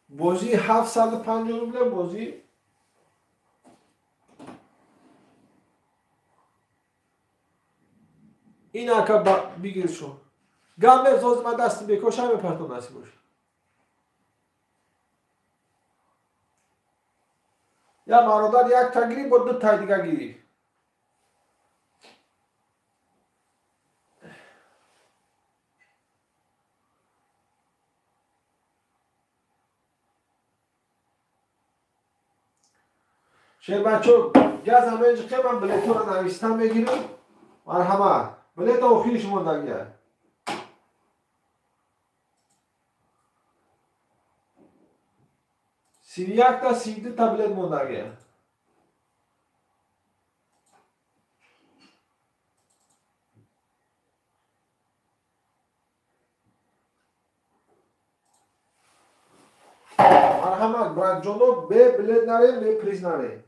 بازی 750 روبله بازی. این اکا بگیر شون. گم نفت من دست بکشم میپرتم نصیب باشه. یا مرادر یک تا گیری با 2 تا دیگه گیری. شیر بچه گز همه اینجا که من بلیتو رو نویستم بگیرم. مرحمت بلیت آخیرش موندگیه. سی یک تا 32 تا بلیت موندگیه. مرحمت برای جنوب به بلیت نریم به پریز نریم.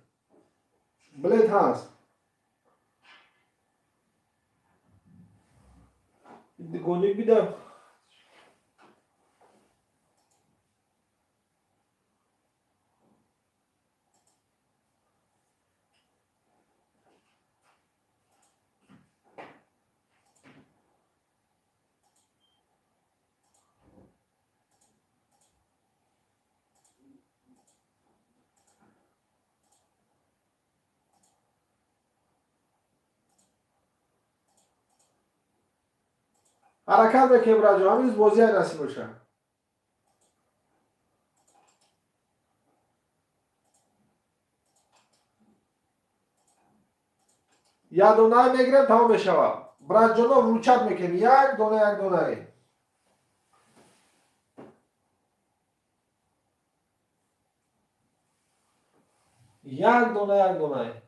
بلیت هست. گونی بیدم. حرکت بکنیم راجع همیز بازی های نصیب باشه. یا دونه میگیرم تمام بشه. برای جلو روچت میکنیم یک دونه. یک دونه.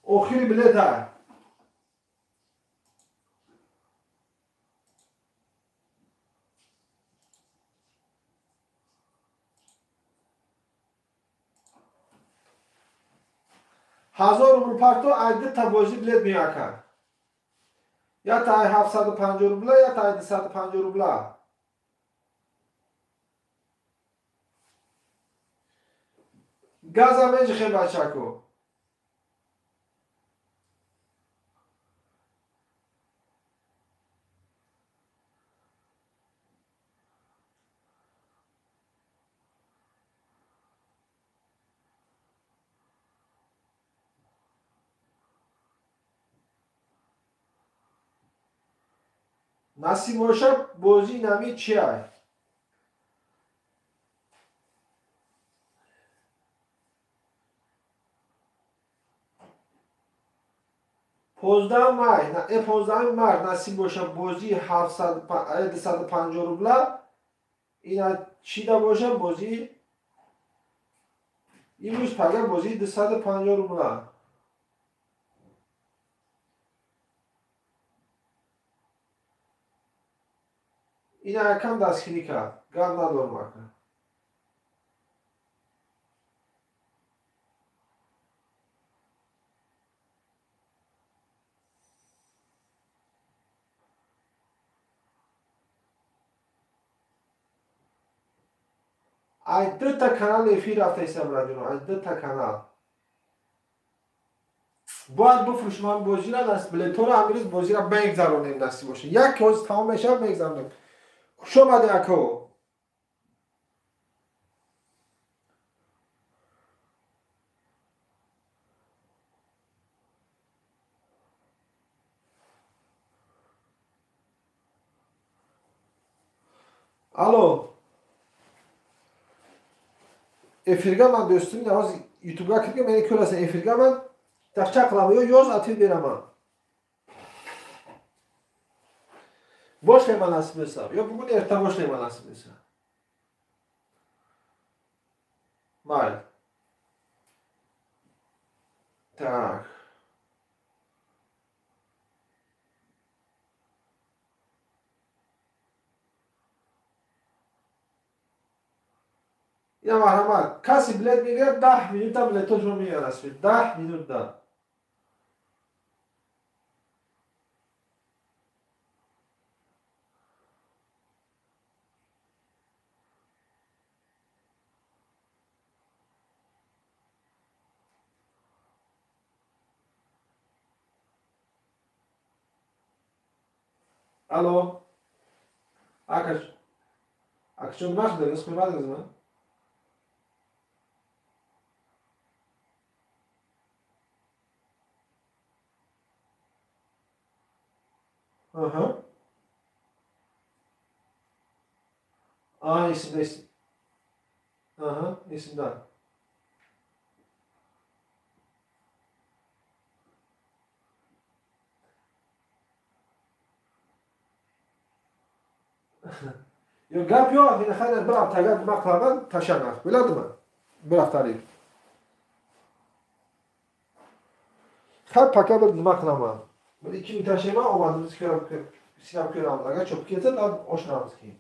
آخری بلیت 1000 روبل پارتو عدد تا بازی بلیت میاکن. یا تا 750 روبل یا تا 250 روبل. گاز هم خیلی بچه کو. نصیب باشه بازی نمی چیه؟ پوزده مای 15 مارد نصیب باشه بازی 250 روبل. اینا چی دا باشه بازی این روز پگه بازی 250 روبل. اینا یکم دستگیری کرد. گرد ندارم اکنه. ای 2 تا کانال افیر رفته ایستم رادیو. ای 2 تا کانال. باید بفروش من بازی را دست بلیتور امروز بازی را بگذارونیم دستی باشه. یک روز تمام میشه بگذارونیم. خوش آمده اکو. الو. افیرگا من دوستم یواز یوتیوبا کردم من کل است افیرگا من تخچه قلمه یا یوز آتی بیرم. باشه من نصیب است. یا بگو ارتا باشه من نصیب است. مال. Так. یا مرحبا کسی بلیت میگیره 10 minut بلیتش رو میاره است 10 minut ده. الو اکشن مخ درست خدمت از aha isimde isim. Aha isimden. Yo gap yok. Yine hayır bırak tagat makladan taşanak. Biladın mı? Bırak tarih. Her paket bir maklama. Bir iki bir taşıma olmadığımız köy sinap köy amlaga çok kesin lan oşramız ki.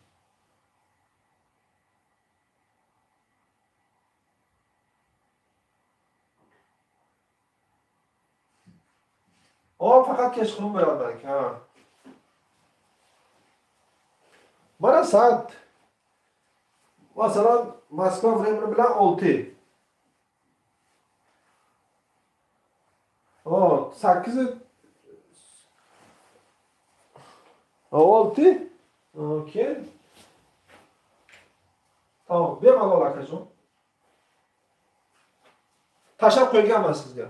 O fakat keşkun beraber ha. Bana saat mesela Moskva vremini bilen 6. O 8 6. Okey. Tamam. Bir mal alakacağım. Taşak koyacağım sizce.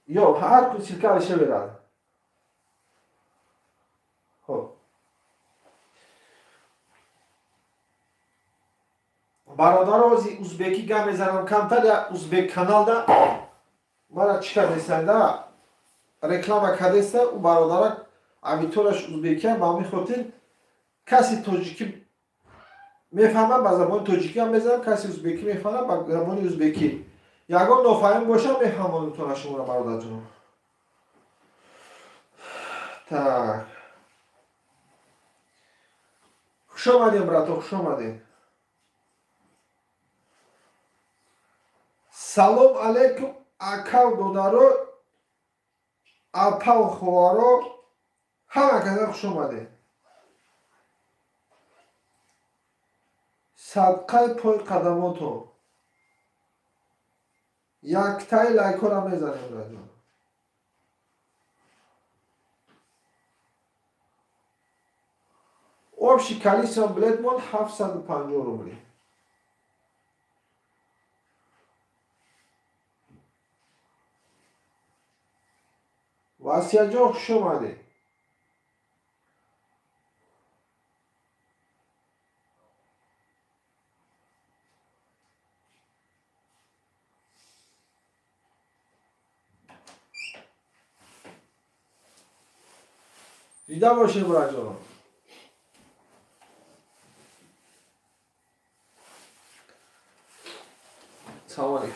Yok, her gün silkar işe verir. Ho. برادر از ازبکی گم میزنم کمتر یا ازبک کانال دا مرا چیکار میسنده رکلام کردیسته و برادر امیتورش ازبکی با می خاطر کسی توجیکی میفهمم با زبان تاجیکی هم بزنم کسی ازبکی میفهمم با زبان ازبکی یگان نافهم باشم میفهمم تو شما را برادر جون. Так. خوش آمدین براتو خوش آمدین. سلام علیکم اکاو دودارو اپاو خوارو همه کده خوش آمدین. صدقه پای قدماتو یک تای لایکو را میزنیم براتو. آب شکلی سم بلد مون 750 روبلی. واسیا جان خوش آمدین. دیده باشه براتو. سلام علیکم.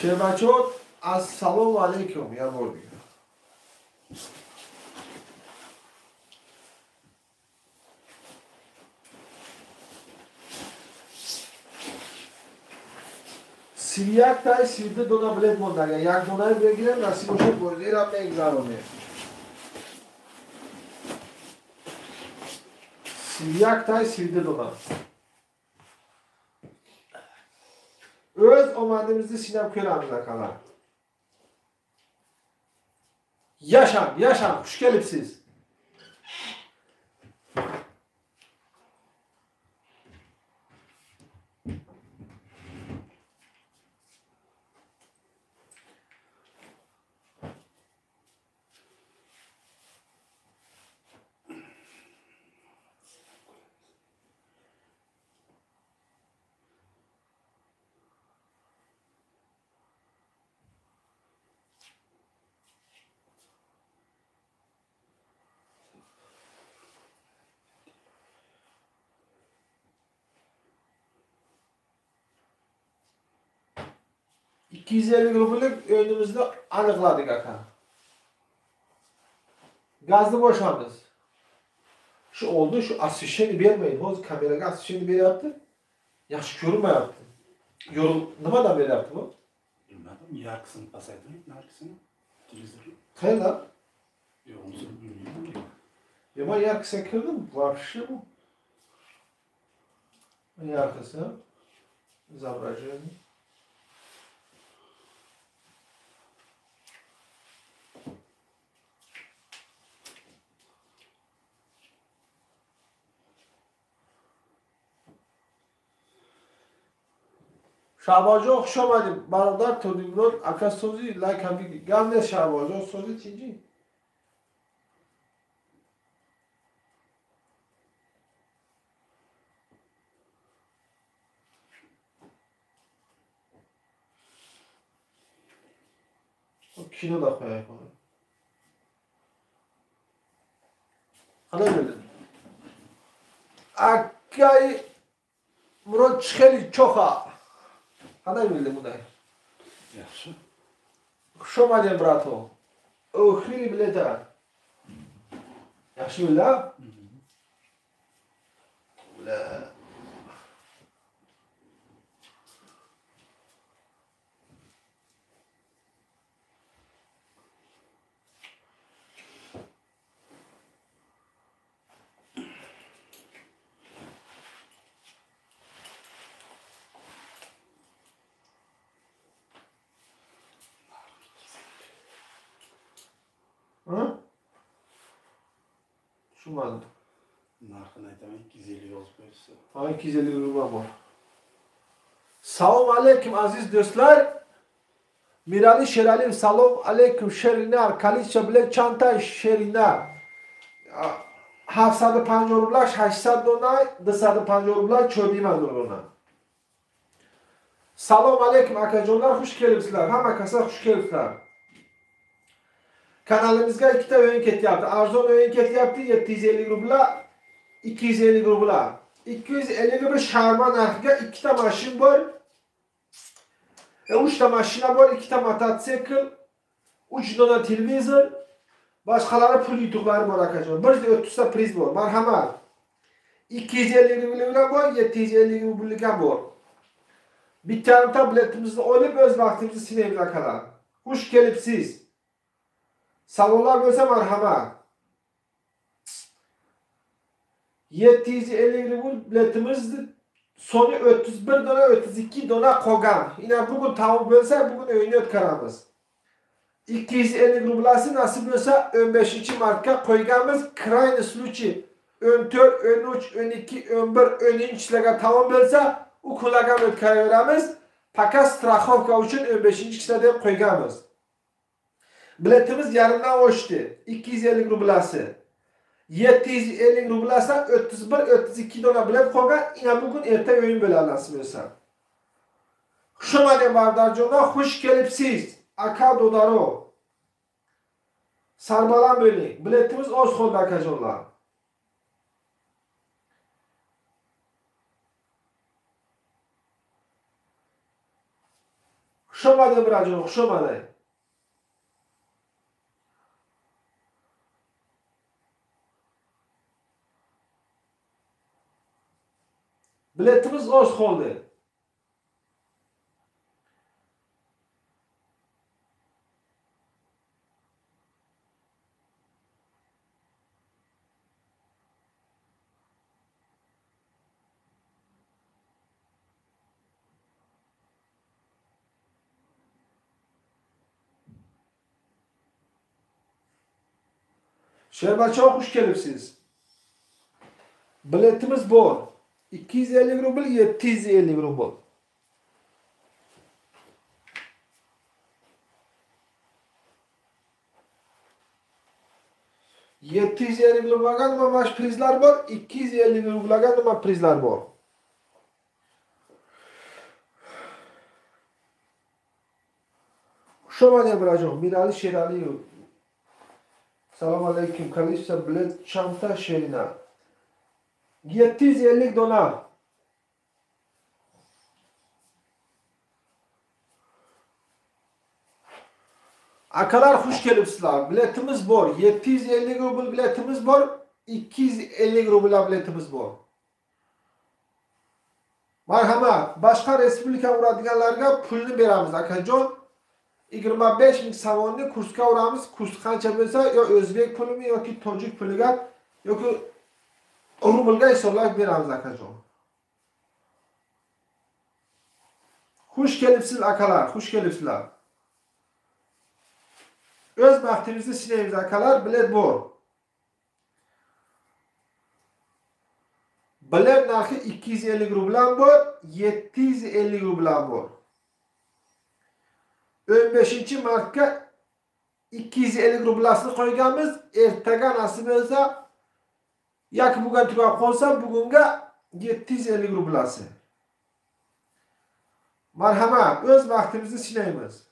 شه بچه ها السلام علیکم یه بار دیگه. سی یک تای 32 دونه بلد مونده. یک دونه بگیرم نصیب باشه بازی را میگذرونه. سی یک تای 32 دونه. öz omadığımızda sinem köramıza kalar. Yaşam, yaşam, hoş gelipsiz. $250 rubluk önümüzde anıkladık aka. Gazlı boşandınız. Şu oldu, şu asışını vermeyin. Hoz kameraga asışını bir yaptı. Yaxşı görünme yaptı. Yorum, nemadan beri yaptı bu? Bilmedim, yarkısını pasaydım, yarkısını. Televizörü. Hayır lan. Yok, onu bilmiyorum ki. Ya ben yarkısını kırdım. Var bir şey bu. Yarkısını. Zabracığını. شعباجو خوش آمدیم برادر تودیمرون اکا سوزی لایک هم بگی گم نیست شعباجو سوزی چیجی کینو da koyayım onu. Ana bildin. Akkay Murat çıkeli çok ha. Ana bildin bu da. Yaxşı. خوشو آمدیم براتو. او خیلی بلیده. Yaxşı bildi ha? Bile. Hı? Şu var. Narxını aytaman 250 yoz qo'ysa. Ha 250 ruble var. Salam aleyküm aziz dostlar. Mirali Şerali salam aleyküm şerinar. Kaliçe bile çanta şerinar. 750 ruble 800 دونای 250 ruble çöbeyim az ona. Salam aleyküm akajonlar hoş geldinizler. Hamma kasa hoş geldinizler. Kanalımızda 2 ta oyun ketyaptı. Arzon oyun ketyaptı 750 rubla, 250 rubla. 250 rubla şarman narxiga 2 ta mashin bor. 3 ta mashina bor, 2 ta mototsikl, 3 dona televizor, boshqalari pul yutuqlari bor akajon. 130 ta priz bor. Marhamat. 250 rubla bor, 750 rubla bor. Bitta biletimizni olib o'z vaqtimizni sinaymiz akalar. Xush kelibsiz. Savollar bo'lsa marhamat. 750 rubl biletimizni soni 31 dona 32 dona qolgan. Ina bugun tamom bo'lsa bugun o'yinni o'tkazamiz. 250 rublasi nasib bo'lsa 15-martga qo'yganmiz. Krayni случай 14, 13, 12, 11, 13-larga tamom bo'lsa u kunlarga o'tkazaveramiz. Fakat straxovka uchun 15-kishida deb qo'yganmiz. Biletimiz yarımdan oshdi. 250 rublasi. 750 rublasi 31, 32 dona bilet qolgan. Ina bugun erta o'yin bo'ladi nasib bo'lsa. Xush omading bardarjonlar, xush kelibsiz. Aka dodaro. Sarbalan bo'ling. Biletimiz oz qoldi akajonlar. Xush omading birajon, xush omading. Biletimiz oz qoldi. Şerbaçoq xush kelibsiz. Biletimiz bor. 250 rubl, 750 rubl. $750 rublaga nima mash prizlar bor, $250 rublaga nima prizlar bor. Xush omading birajon, Mirali Sheraliyev. Assalomu alaykum. Kalisa bilet chanta sherina. 750 dona. Akalar xush kelibsizlar. Biletimiz bor. 750 rubl biletimiz bor. 250 rubl biletimiz bor. Marhamat, boshqa respublika uradiganlarga pulni beramiz akajon. 25 ming savonni kursga uramiz. Kurs qancha bo'lsa, yo o'zbek pulimi yoki tojik puliga yoki rublga hisoblab beramiz akajon. Xush kelibsiz akalar, xush kelibsizlar. O'z vaqtimizni sinaymiz akalar, bilet bor. Bilet narxi 250 rubl bor, 750 rubl bor. 15-martga 250 rublasini qo'yganmiz. Ertaga nasib bo'lsa yoki bugun tugab qolsa bugunga 750 rublasi. Marhamat, o'z vaqtimizni sinaymiz.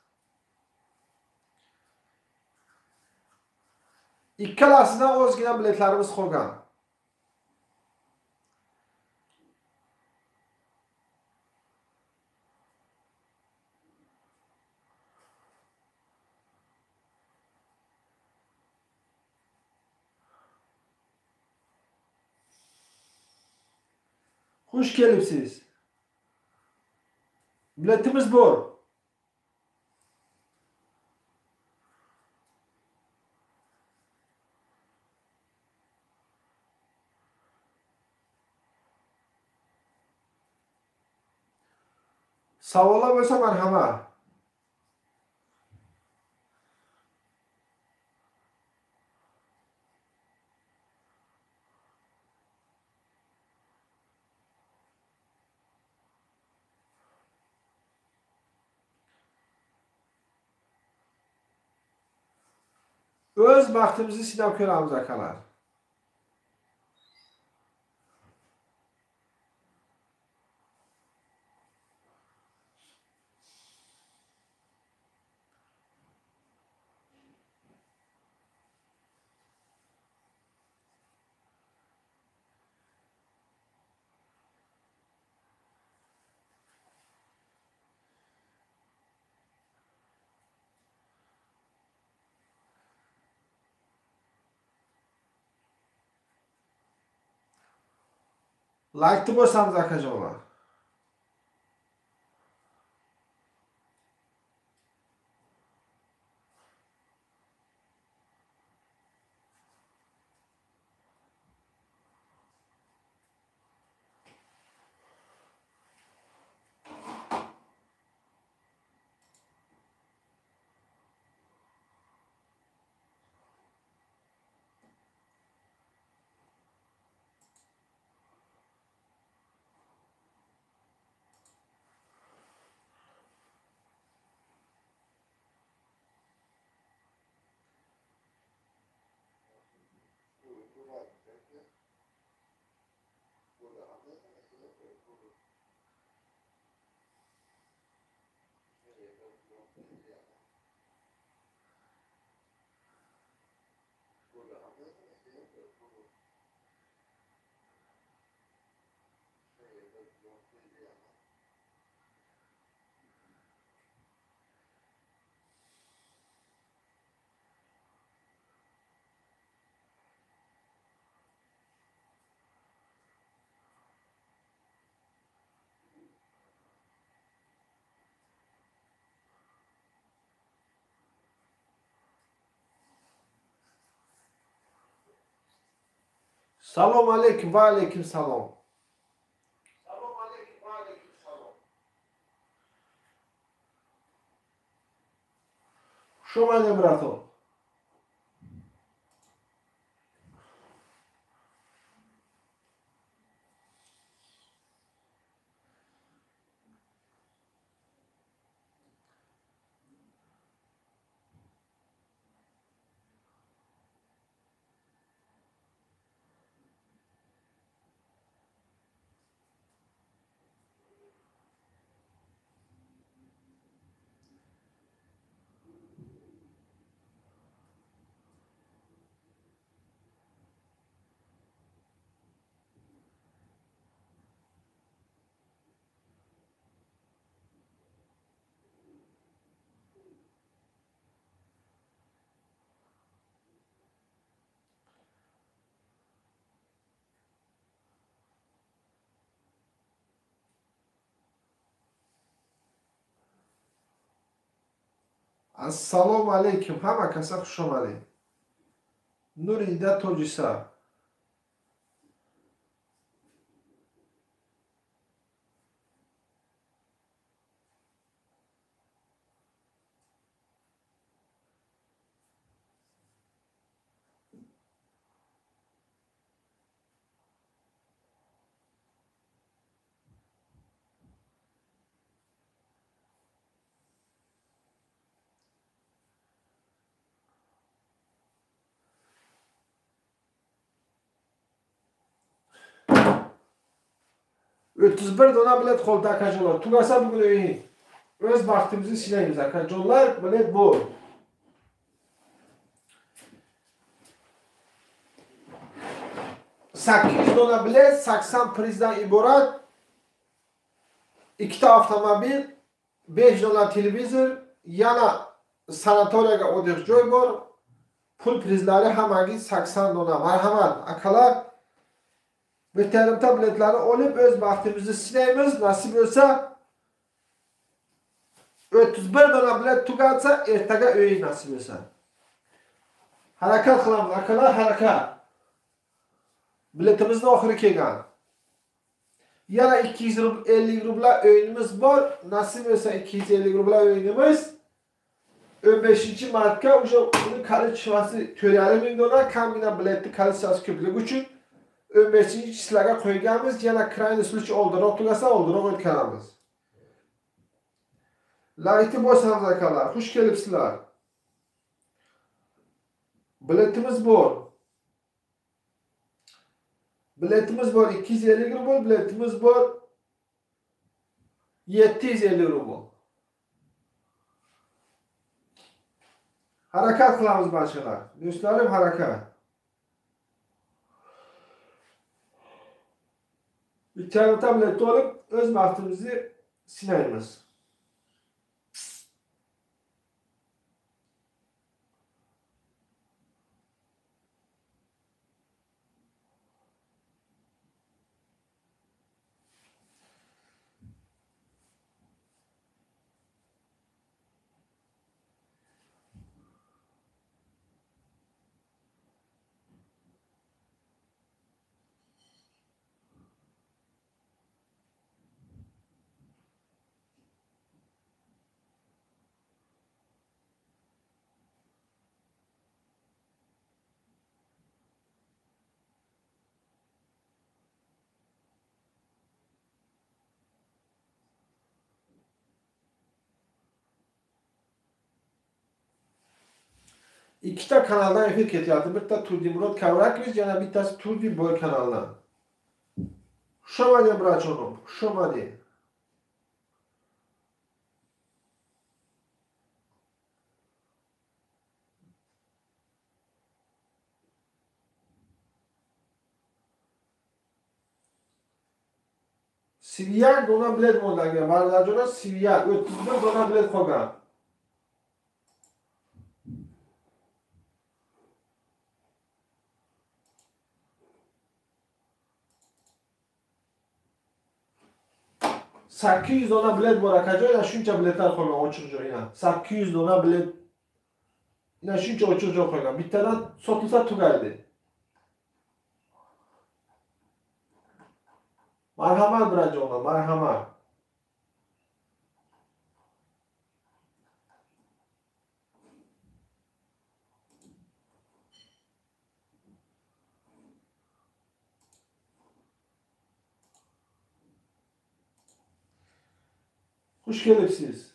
Ikkalasidan ozgina biletlarimiz qolgan. Xush kelibsiz. Biletimiz bor. Savollar bo'lsa marhamat. O'z vaqtimizni sinab ko'ramiz akalar. Like'lı bo'lsangiz akajonlar. Salom aleyküm ve aleyküm salom. Salom aleyküm ve aleyküm salom. Şomane brato. Assalomu alaykum. Hamma kasa xush omading. Nurida Tojisar. Ötüz bir dona bilet qo'lda akajonlar. Tugasa bugun o'yin. O'z vaqtimizni sinaymiz akajonlar. Bilet bor. 800 dona bilet, 80 prizdan iborat. 2 ta avtomobil, 5 dona televizor, yana sanatoriyaga oddiq joy bor. Pul prizlari hammagi 80 dona. Marhamat akalar. Bittarimta biletlarni olib o'z vaqtimizni sinaymiz. Nasib bo'lsa 31 dona bilet tugatsa ertaga o'yin nasib bo'lsa. Harakat qilamiz akalar, harakat. Biletimizni oxiri kelgan. Yana 250 rubla o'yinimiz bor. Nasib bo'lsa 250 rubla o'yinimiz 15 martga o'sha uni kalitsiyasi 4,5 dona, kamgina biletni kalitsiyasi ko'pligi uchun 15 sizlarga qo'yganmiz. Yana krayni sluchi oldinroq tugasa oldinroq o'tkazamiz. Layti bo'lsangiz akalar, xush kelibsizlar. Biletimiz bor. Biletimiz bor 250 rubl, biletimiz bor 750 rubl. Harakat qilamiz barchalar. Do'stlarim, harakat. Bitta biletni olib o'z vaqtimizni sinaymiz. İkita kanaldan efir ketyapti. Bitta Turdi Murod Kavrakviz, yana bittasi Turdi Boy kanaldan. Xush omadin brachonim, xush omadin. Sivyak dona bilet mondaga. Bardajona Sivyak. 31 dona bilet qolgan. Sakkiz yuz dona bilet bor akajon, yana shuncha biletlar qolgan ochiq joydan. 800 dona bilet. Yana shuncha ochiq joy qolgan. Bittadan sotilsa tugaydi. Marhamat brajonim, marhamat. Xush kelibsiz.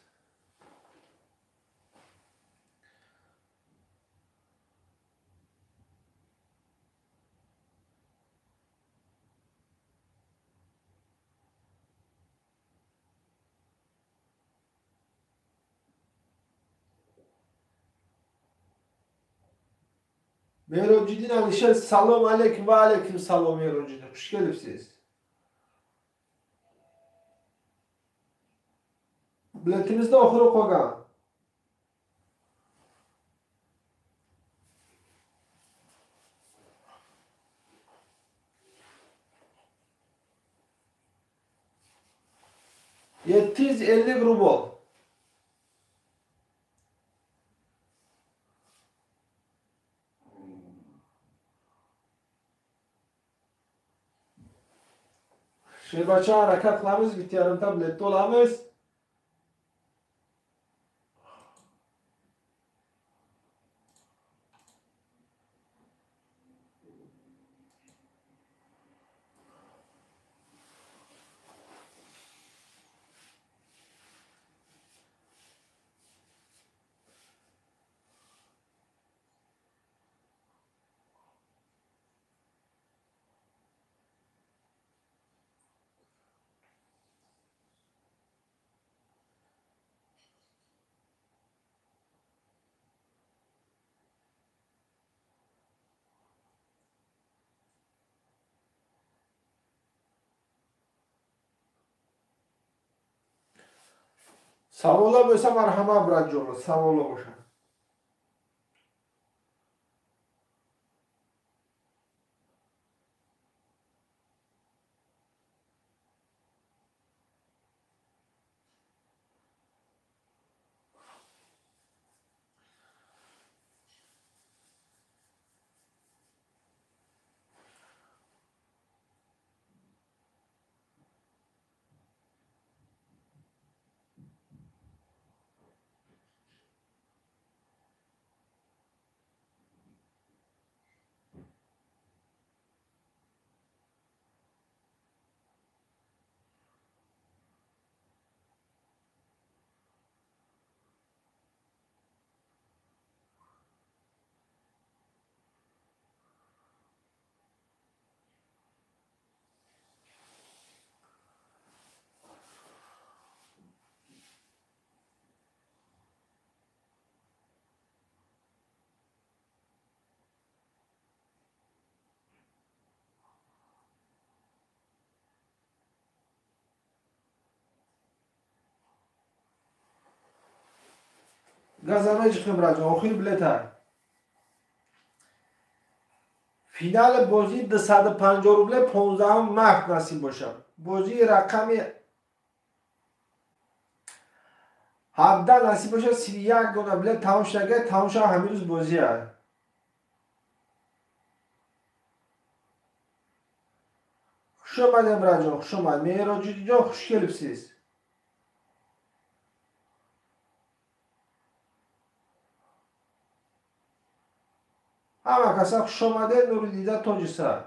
Mehrobjidin Alisher, salom alaykum va alaykum salom Mehrobjidin. Xush kelibsiz. Biletimizda oxiri qolgan. Yetti yuz 50 rubl. Shebacha harakat qilamiz, bitta yarimta biletni olamiz. Savollar bo'lsa marhamat brajonim, savollar bo'lsa. Gazamay chiqdim brajonim, oxir biletlar. Final بازی 250 روبل 15 مارس نصیب باشم. بازی رقم 17 نصیب باشه 31 دونه بلیت تمام شده، تمام شده همین روز بازی هست. خوش آمدید براجان، خوش آمد. مهراج جان خوش gelipsiz. همه کسا خوش آمده. نور دیده تاج سر.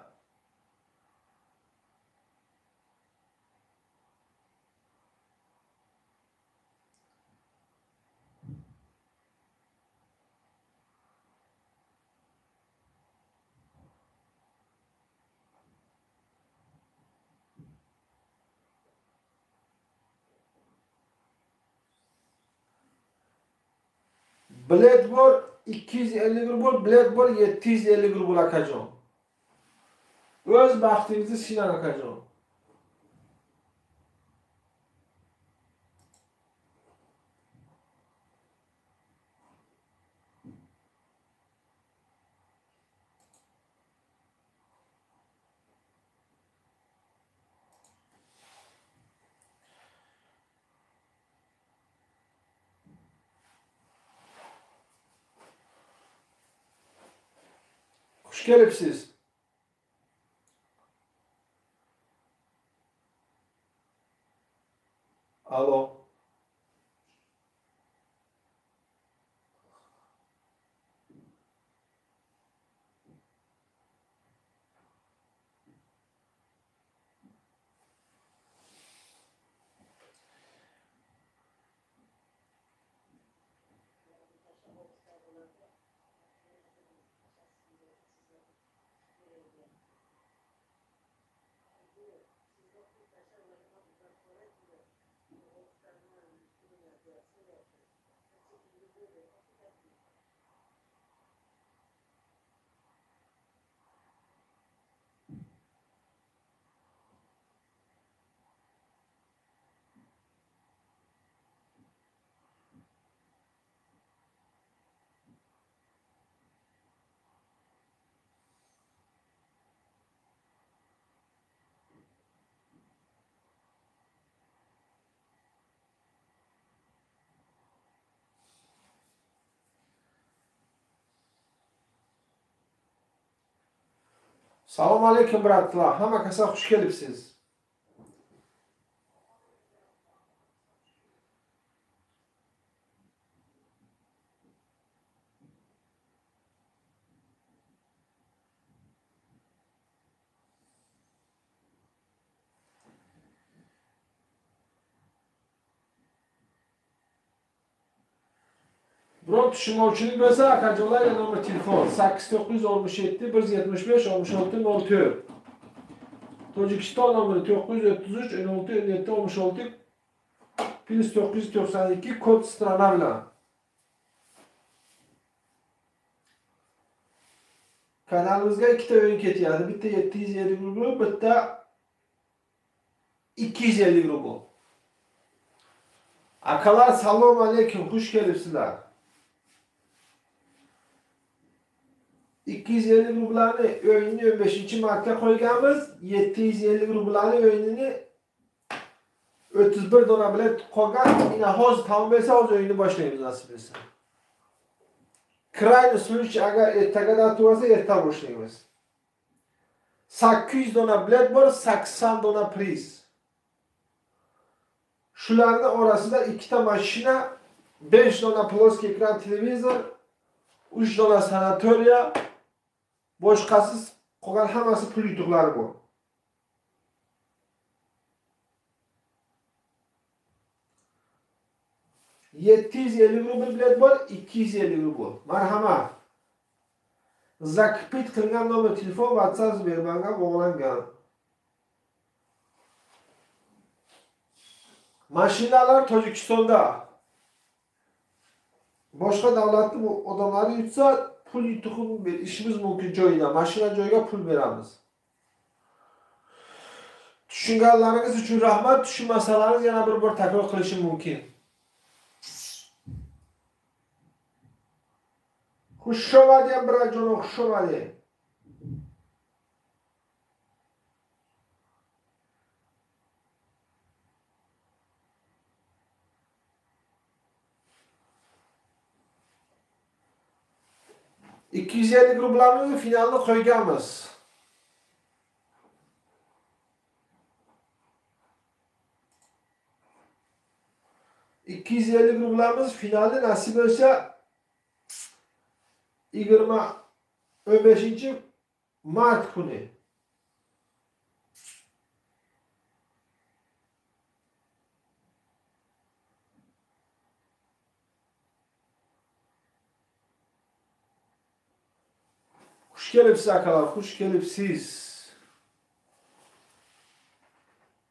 Bilet bor 250 rubl, bilet bor 750 rubl akajon. O'z baxtingizni sinang akajon. Xush kelibsiz. Alo. Salom alaykum bratlar. Hamma kasa xush kelibsiz. Biroq tushunmovchilik bo'lsa, akajonlar nomer telefon 8967 175 66 04. Tojikiston nomeri 933 16 17 66 plus 992 kod strana bilan. Kanalimizga ikkita o'yin ketyapti. Bitta 750 rubl, bitta 250 rubl. Akalar salom alaykum, xush kelibsizlar. 250 rublani o'yinni 15-martga qo'yganmiz. 750 rublani o'yinini 31 dona bilet qolgan. Yana hozir tamom bo'lsa, hozir o'yinni boshlaymiz nasib etsa. Krayni случай agar ertagadan tursa, erta boshlaymiz. 800 dona bilet bor, 80 dona priz. Shularning orasida ikkita mashina, 5 dona ploski ekran televizor, 3 dona sanatoriya, boshqasiz qolgan hammasi pul yutuqlari bor. $750 rubl bilet bor, 250 rubl. Marhamat. Zakpit qilgan nomer telefon WhatsApp bermanga bog'langan. Mashinalar Tojikistonda. Boshqa davlatning odamlari yutsa, pul yutug'ini berishimiz mumkin joyida. Mashina joyiga pul beramiz. Tushunganlaringiz uchun rahmat. Tushunmasalaringiz yana bir bor takror qilishim mumkin. Xush omading birajonim, xush omading. $250 rublarimizni finalni qo'yganmiz. $250 rublarimiz finalda nasib bo'lsa 15-mart kuni. Xush kelibsiz akalar, xush kelibsiz.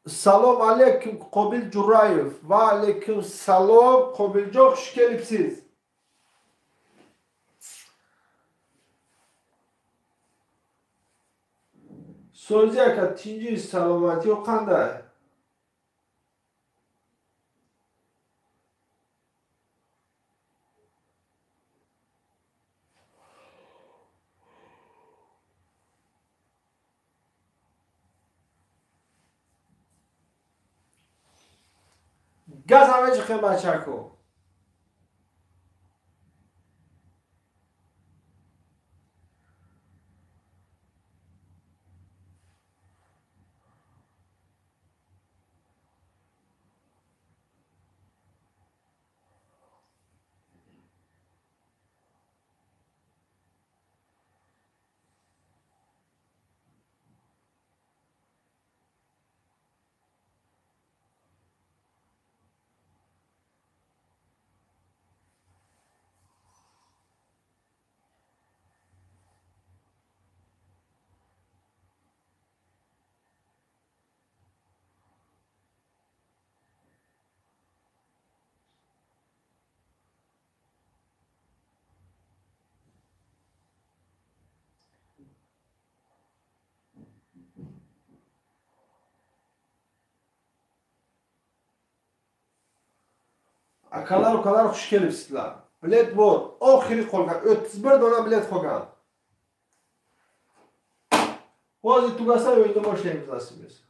Salom alaykum Qobil Jurrayev. Va alaykum salom Qobiljon, xush kelibsiz. so'zi aka tinch salomat yo'q qanday? Gaz همه چی خیلی بچه کو. Akalar o kadar xush kelibsizlar. Bilet bor. Oxiri qolgan 31 dona bilet qolgan. Hozir tugasa o'yinni boshlaymiz nasib etsa.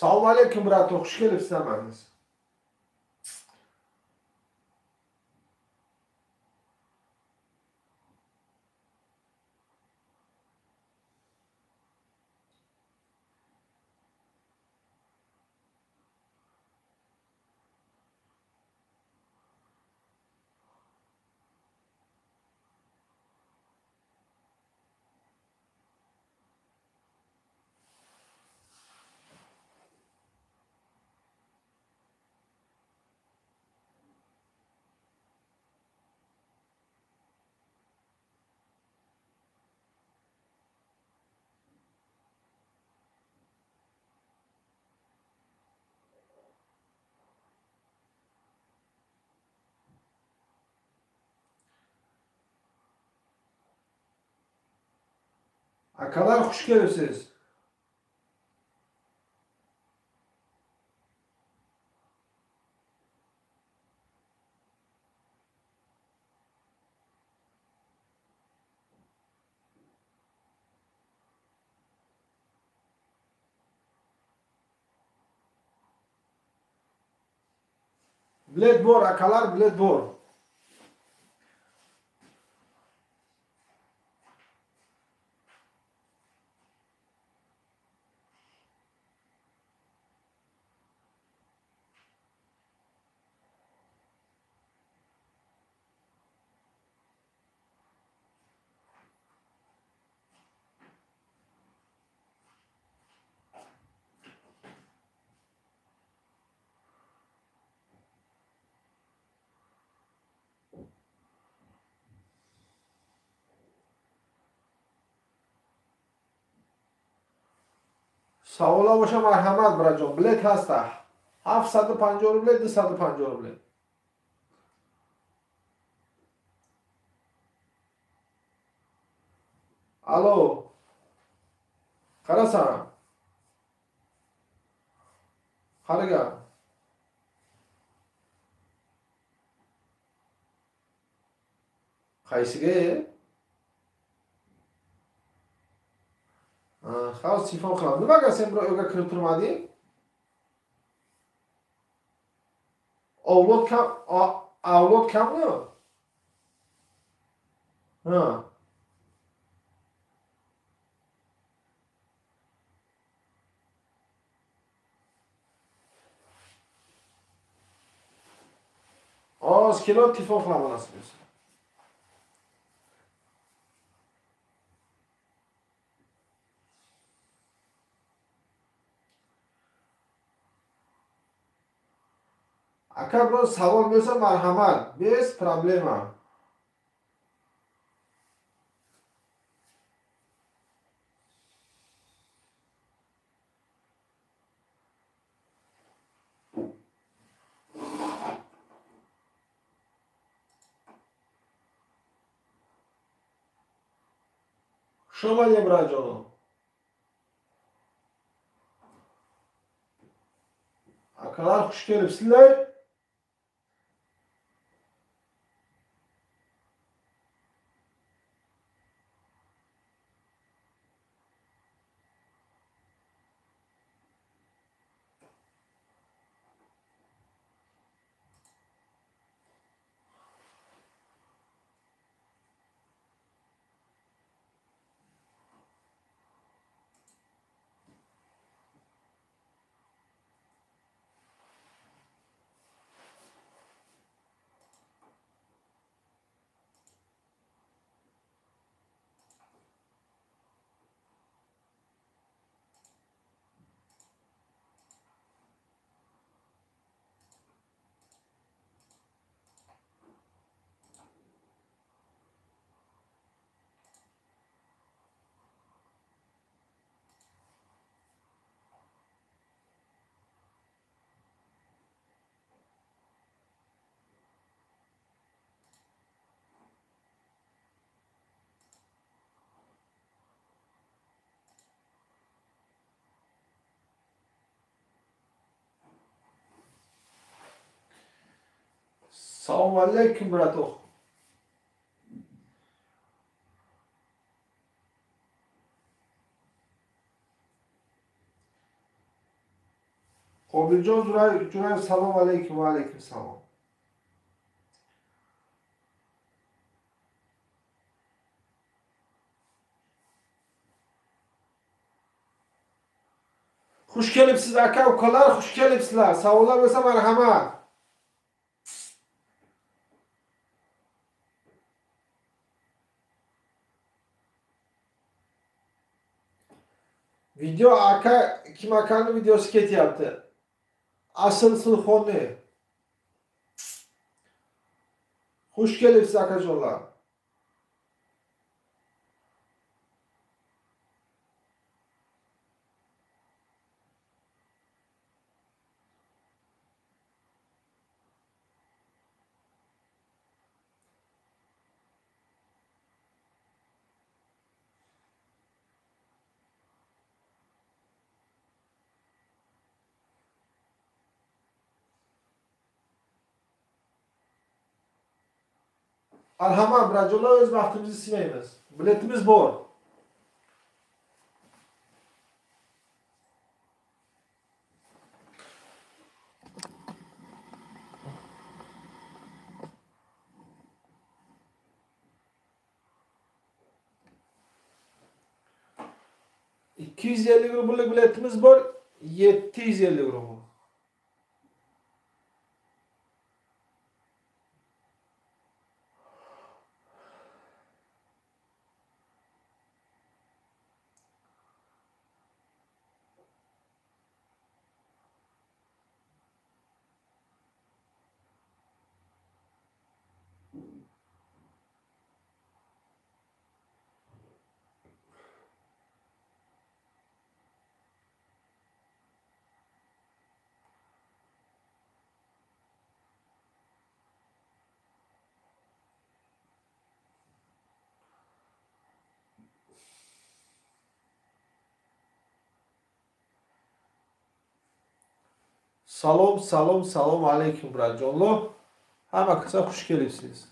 Assalomu alaykum bratu, xush kelibsizlarmiz. Akalar xush kelibsiz. Bilet bor, akalar bilet bor. Savola boşa merhamet bırakacağım. Bilet hasta. 750 ruble, 250 ruble. Alo. Qarasan. Qaraga. Qaysiga? Xavs telefon qilaman. Nimaga sen bir uyga kirib turmading? avlod kammi? Ha. Az kilo ittifoq qilamanasiz. Aka biroz savol bo'lsa marhamat, bez problema. Xushomadi Ibrahimjonim. Akalar xush kelibsizlar. Assalomu alaykum bratoq. Qobiljon Juray, assalomu alaykum va alaykum salom. Xush kelibsiz aka, ukalar, xush kelibsizlar. Savollar bo'lsa marhamat. Video aka, kim akani videosi ketyapti. Asıl Sulxonni. Xush kelibsiz akajonlar. Marhamat brajonlar, o'z vaqtimizni silmaymiz. Biletimiz bor. €250 biletimiz bor. 750 €. Salom alaykum brajonlar. Hamma qilsa xush kelibsiz.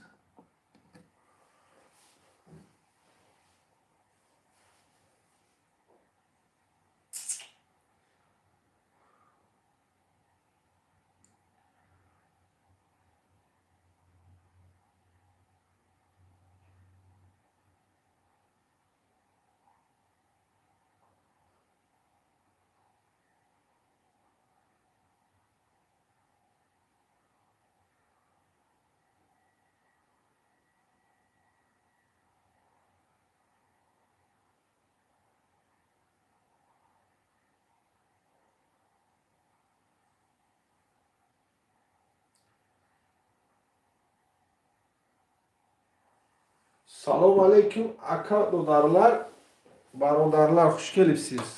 Salom aleyküm aka do'darlar, barodarlar, xush kelibsiz.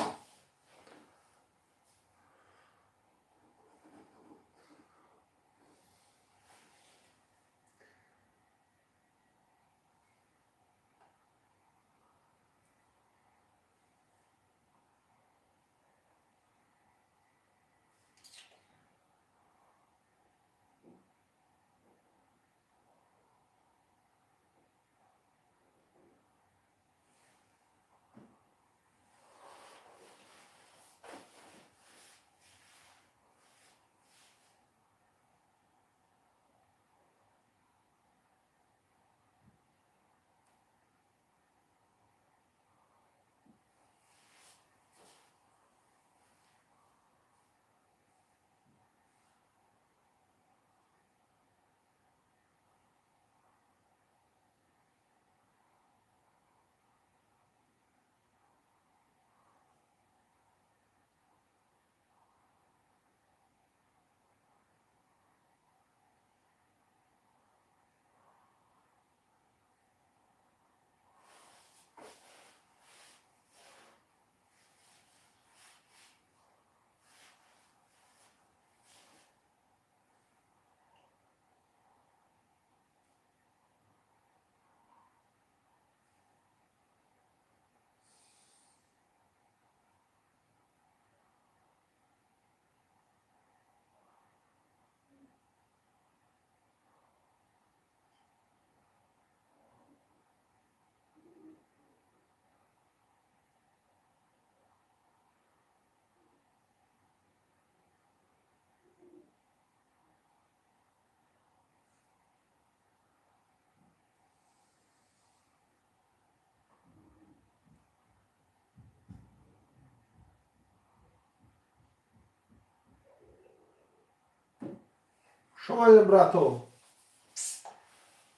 Şomayli brato.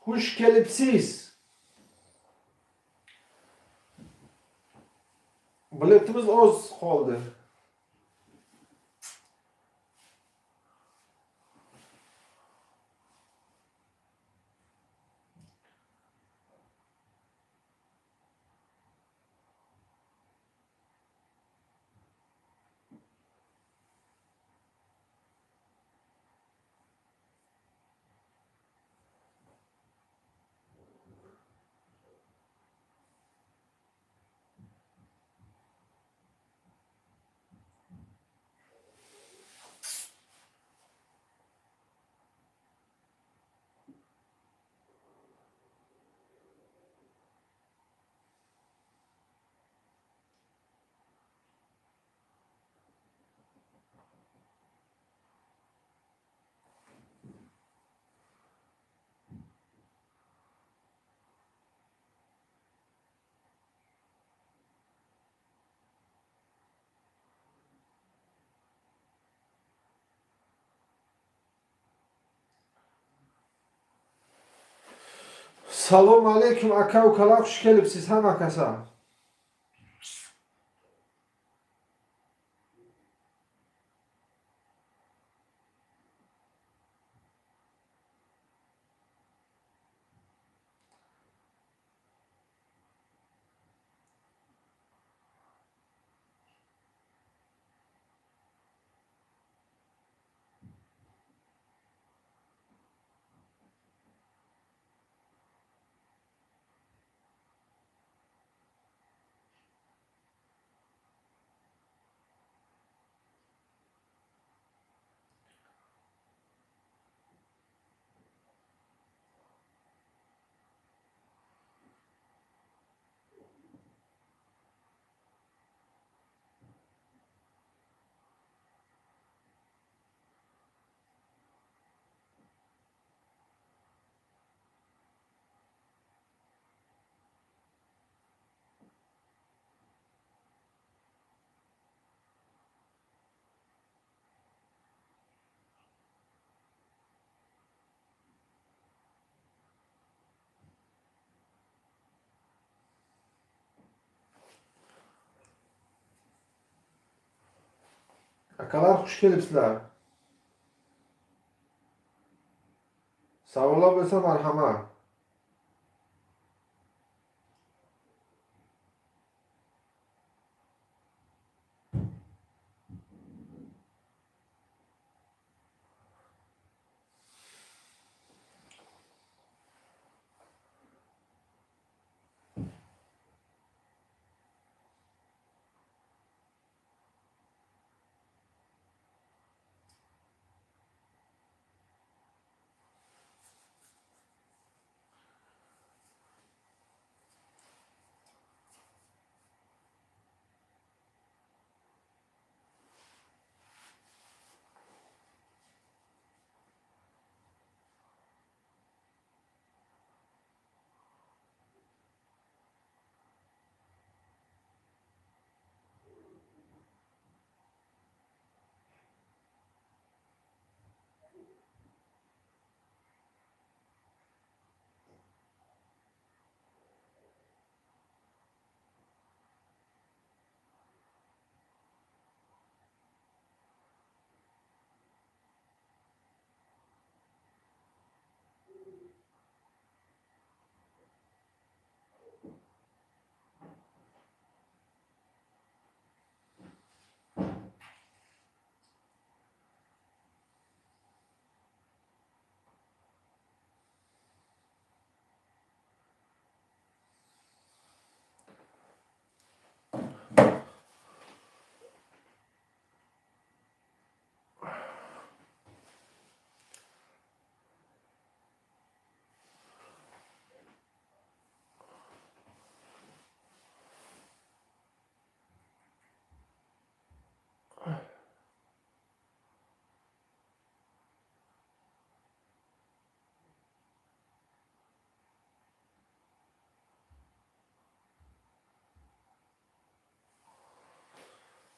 Xush kelibsiz. Biletimiz oz qoldi. Salom aleyküm aka ukalar, xush kelibsiz hamma kasa. Akalar xush kelibsizlar. Savollar bo'lsa marhamat.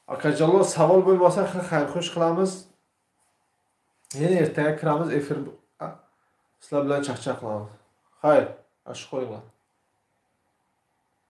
Akajonlar savol bo'lmasa xayr xush qilamiz. Yana ertaga kiramiz efir sizlar bilan chaqchaq qilamiz. Xayr, ash qo'yinglar.